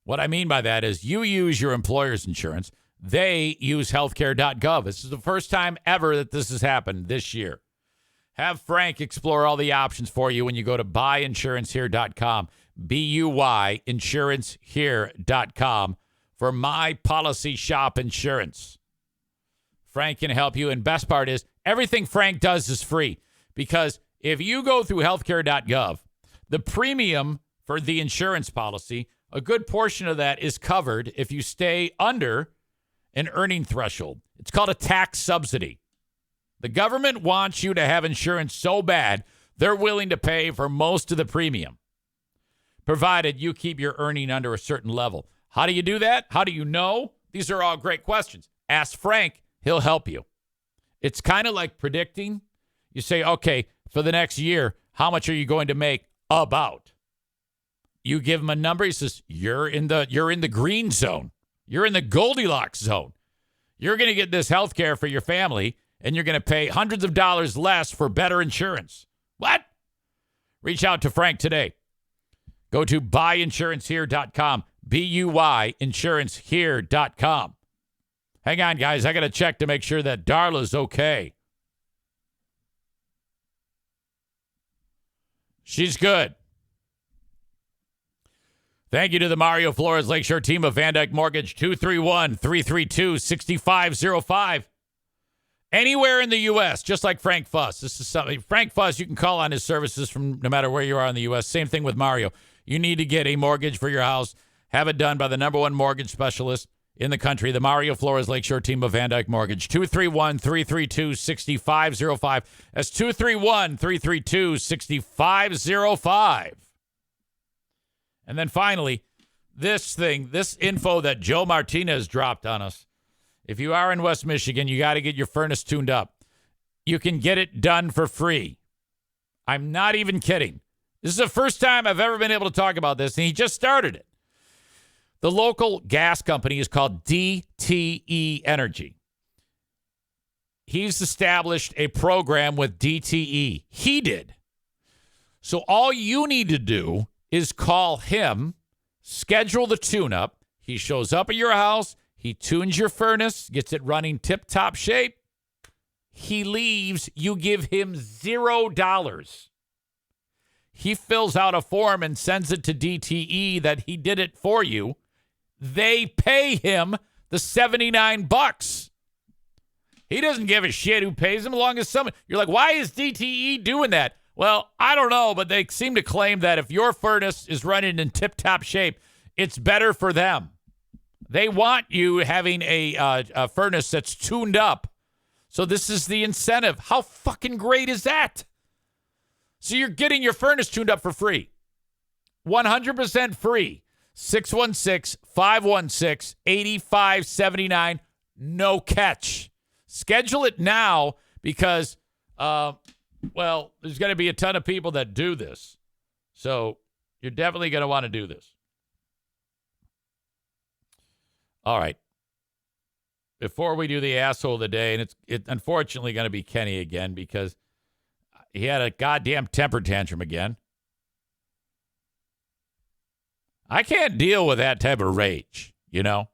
Speaker 1: What I mean by that is you use your employer's insurance. They use healthcare.gov. This is the first time ever that this has happened this year. Have Frank explore all the options for you when you go to buyinsurancehere.com, buyinsurancehere.com for My Policy Shop Insurance. Frank can help you, and best part is everything Frank does is free because if you go through healthcare.gov, the premium for the insurance policy, a good portion of that is covered if you stay under an earning threshold. It's called a tax subsidy. The government wants you to have insurance so bad, they're willing to pay for most of the premium, provided you keep your earning under a certain level. How do you do that? How do you know? These are all great questions. Ask Frank. He'll help you. It's kind of like predicting. You say, okay, for the next year, how much are you going to make about? You give him a number. He says, you're in the green zone. You're in the Goldilocks zone. You're going to get this health care for your family, and you're going to pay hundreds of dollars less for better insurance. What? Reach out to Frank today. Go to buyinsurancehere.com, buyinsurancehere.com. Hang on, guys. I got to check to make sure that Darla's okay. She's good. Thank you to the Mario Flores Lakeshore team of Van Dyke Mortgage, 231-332-6505. Anywhere in the U.S., just like Frank Fuss. This is something. Frank Fuss, you can call on his services from no matter where you are in the U.S. Same thing with Mario. You need to get a mortgage for your house. Have it done by the number one mortgage specialist in the country, the Mario Flores Lakeshore team of Van Dyke Mortgage, 231-332-6505. That's 231-332-6505. And then finally, this info that Joe Martinez dropped on us. If you are in West Michigan, you got to get your furnace tuned up. You can get it done for free. I'm not even kidding. This is the first time I've ever been able to talk about this, and he just started it. The local gas company is called DTE Energy. He's established a program with DTE. He did. So all you need to do is call him, schedule the tune-up. He shows up at your house. He tunes your furnace, gets it running tip-top shape. He leaves. You give him $0. He fills out a form and sends it to DTE that he did it for you. They pay him the $79. He doesn't give a shit who pays him, as long as someone. You're like, why is DTE doing that? Well, I don't know, but they seem to claim that if your furnace is running in tip-top shape, it's better for them. They want you having a furnace that's tuned up. So this is the incentive. How fucking great is that? So you're getting your furnace tuned up for free. 100% free. 616-516-8579. No catch. Schedule it now because, well, there's going to be a ton of people that do this. So you're definitely going to want to do this. All right. Before we do the asshole of the day, and it's unfortunately going to be Kenney again because he had a goddamn temper tantrum again. I can't deal with that type of rage, you know?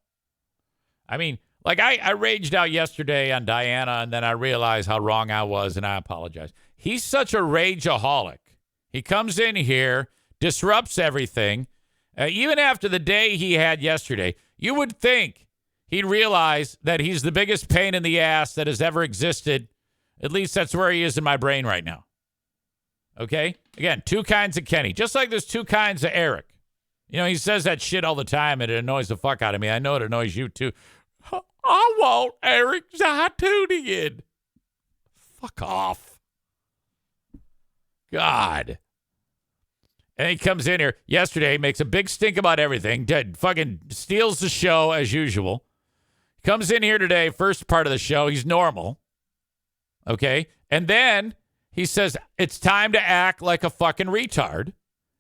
Speaker 1: I mean, Like, I raged out yesterday on Diana, and then I realized how wrong I was, and I apologize. He's such a rageaholic. He comes in here, disrupts everything. Even after the day he had yesterday, you would think he'd realize that he's the biggest pain in the ass that has ever existed. At least that's where he is in my brain right now. Okay? Again, two kinds of Kenney. Just like there's two kinds of Eric. You know, he says that shit all the time, and it annoys the fuck out of me. I know it annoys you, too. I want Eric Zaitunian. Fuck off. God. And he comes in here yesterday, makes a big stink about everything, fucking steals the show as usual. Comes in here today, first part of the show, he's normal. Okay? And then he says, it's time to act like a fucking retard.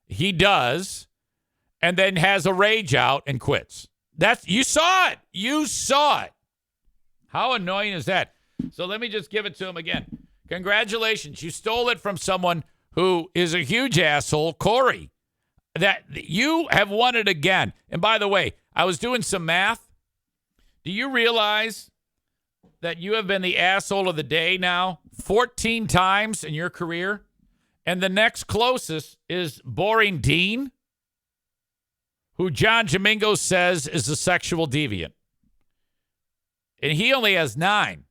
Speaker 1: He does. And then has a rage out and quits. You saw it. You saw it. How annoying is that? So let me just give it to him again. Congratulations. You stole it from someone who is a huge asshole, Corey. That you have won it again. And by the way, I was doing some math. Do you realize that you have been the asshole of the day now 14 times in your career? And the next closest is Boring Dean, who John Domingo says is a sexual deviant. And he only has 9.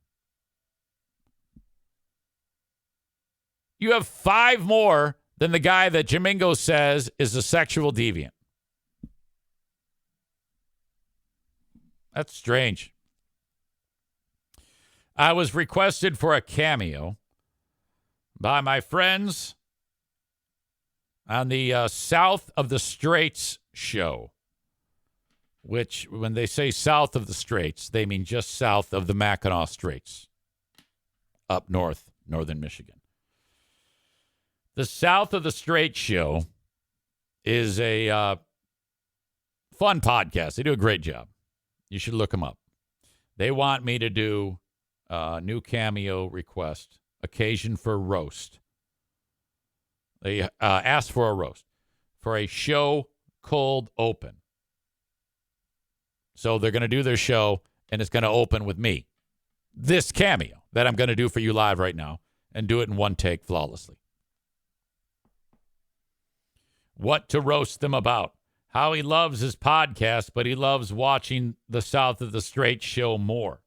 Speaker 1: You have 5 more than the guy that Domingo says is a sexual deviant. That's strange. I was requested for a cameo by my friends on the South of the Straits show, which when they say south of the Straits, they mean just south of the Mackinac Straits, up north, northern Michigan. The South of the Straits show is a fun podcast. They do a great job. You should look them up. They want me to do a new cameo request, occasion for roast. They asked for a roast for a show cold open. So they're going to do their show, and it's going to open with me. This cameo that I'm going to do for you live right now, and do it in one take flawlessly. What to roast them about. How he loves his podcast, but he loves watching the South of the Straits show more.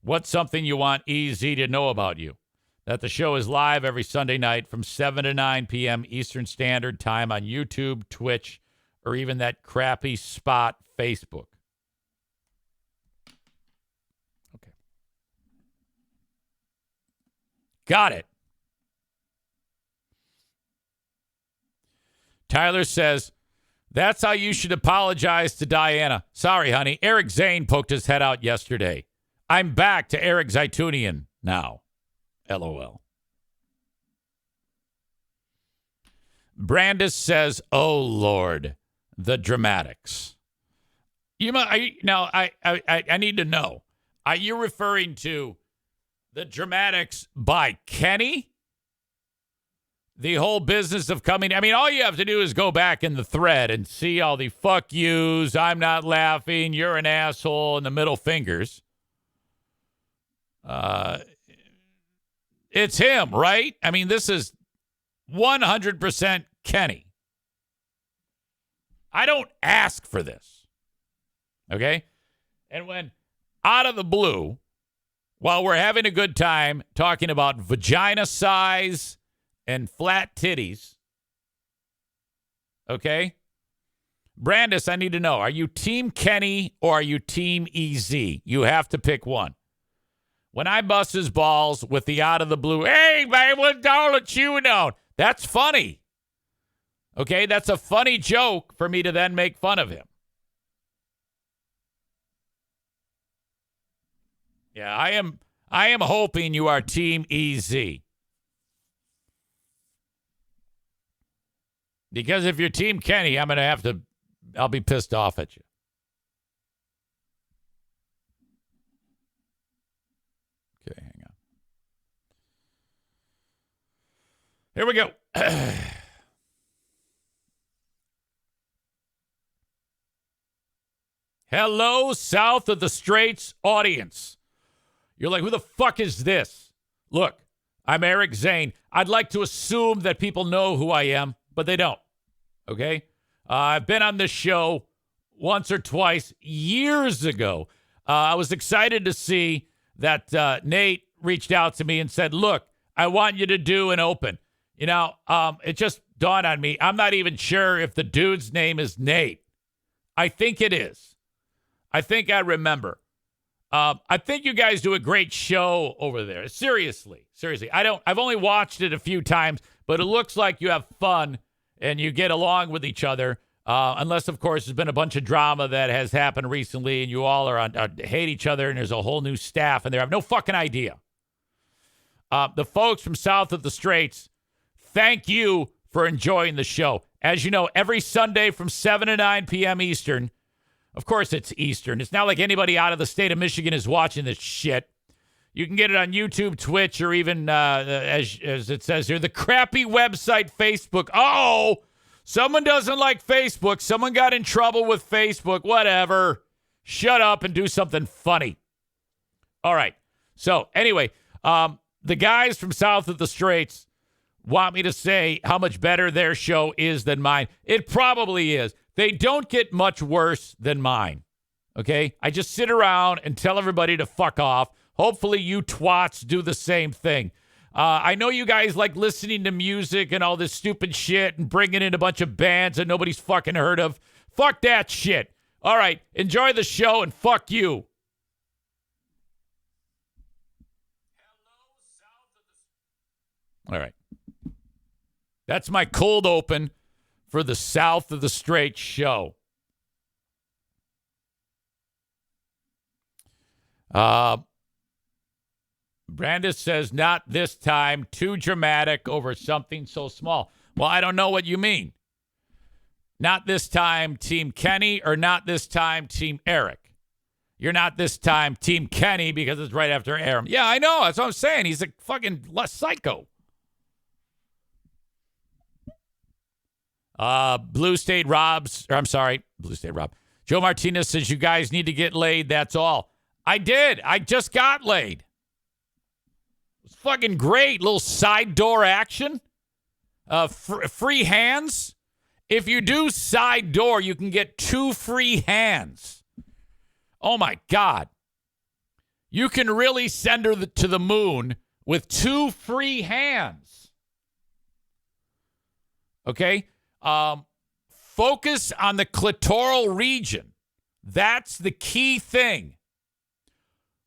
Speaker 1: What's something you want EZ to know about you? That the show is live every Sunday night from 7 to 9 p.m. Eastern Standard Time on YouTube, Twitch, or even that crappy spot, Facebook. Okay. Got it. Tyler says, that's how you should apologize to Diana. Sorry, honey. Eric Zane poked his head out yesterday. I'm back to Eric Zaitunian now. LOL. Brandis says, oh, Lord, the dramatics. I need to know. Are you referring to the dramatics by Kenney? The whole business of coming. I mean, all you have to do is go back in the thread and see all the fuck yous, I'm not laughing, you're an asshole, and the middle fingers. It's him, right? I mean, this is 100% Kenney. I don't ask for this. Okay? And when out of the blue, while we're having a good time talking about vagina size and flat titties, okay? Brandis, I need to know, are you Team Kenney or are you Team EZ? You have to pick one. When I bust his balls with the out of the blue, hey, man, what's all chewing on? That's funny. Okay, that's a funny joke for me to then make fun of him. Yeah, I am hoping you are Team EZ. Because if you're Team Kenney, I'll be pissed off at you. Okay, hang on. Here we go. Hello, South of the Straits audience. You're like, who the fuck is this? Look, I'm Eric Zane. I'd like to assume that people know who I am, but they don't. Okay? I've been on this show once or twice years ago. I was excited to see that Nate reached out to me and said, look, I want you to do an open. You know, it just dawned on me. I'm not even sure if the dude's name is Nate. I think it is. I think I remember. I think you guys do a great show over there. Seriously. I've only watched it a few times, but it looks like you have fun and you get along with each other. Unless, of course, there's been a bunch of drama that has happened recently and you all hate each other and there's a whole new staff and they have no fucking idea. The folks from South of the Straits, thank you for enjoying the show. As you know, every Sunday from 7 to 9 p.m. Eastern, of course it's Eastern. It's not like anybody out of the state of Michigan is watching this shit. You can get it on YouTube, Twitch, or even, as it says here, the crappy website Facebook. Oh, someone doesn't like Facebook. Someone got in trouble with Facebook. Whatever. Shut up and do something funny. All right. So anyway, the guys from South of the Straits want me to say how much better their show is than mine. It probably is. They don't get much worse than mine. Okay? I just sit around and tell everybody to fuck off. Hopefully you twats do the same thing. I know you guys like listening to music and all this stupid shit and bringing in a bunch of bands that nobody's fucking heard of. Fuck that shit. All right, enjoy the show and fuck you. All right. That's my cold open for the South of the Straits show. Brandis says, not this time, too dramatic over something so small. Well, I don't know what you mean. Not this time, Team Kenney, or not this time, Team Eric. You're not this time, Team Kenney, because it's right after Aaron. Yeah, I know. That's what I'm saying. He's a fucking psycho. Blue State Rob. Joe Martinez says, you guys need to get laid. That's all. I did. I just got laid. It was fucking great. Little side door action. Free hands. If you do side door, you can get 2 free hands. Oh, my God. You can really send her to the moon with 2 free hands. Okay? Focus on the clitoral region. That's the key thing.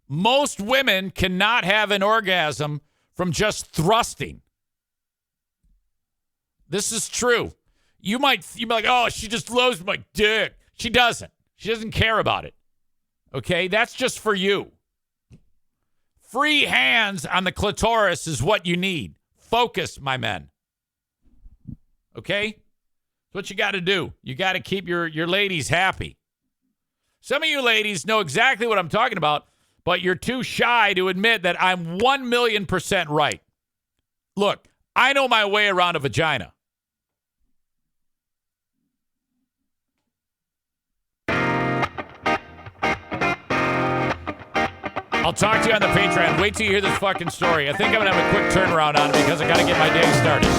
Speaker 1: Most women cannot have an orgasm from just thrusting. This is true. You'd be like, oh, she just loves my dick. She doesn't. She doesn't care about it. Okay? That's just for you. Free hands on the clitoris is what you need. Focus, my men. Okay? That's what you got to do. You got to keep your ladies happy. Some of you ladies know exactly what I'm talking about, but you're too shy to admit that I'm 1,000,000% right. Look, I know my way around a vagina. I'll talk to you on the Patreon. Wait till you hear this fucking story. I think I'm going to have a quick turnaround on it because I got to get my day started.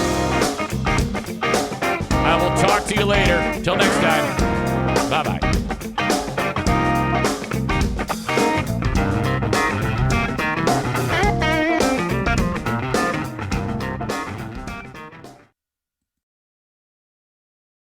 Speaker 1: I will talk to you later. Till next time. Bye-bye.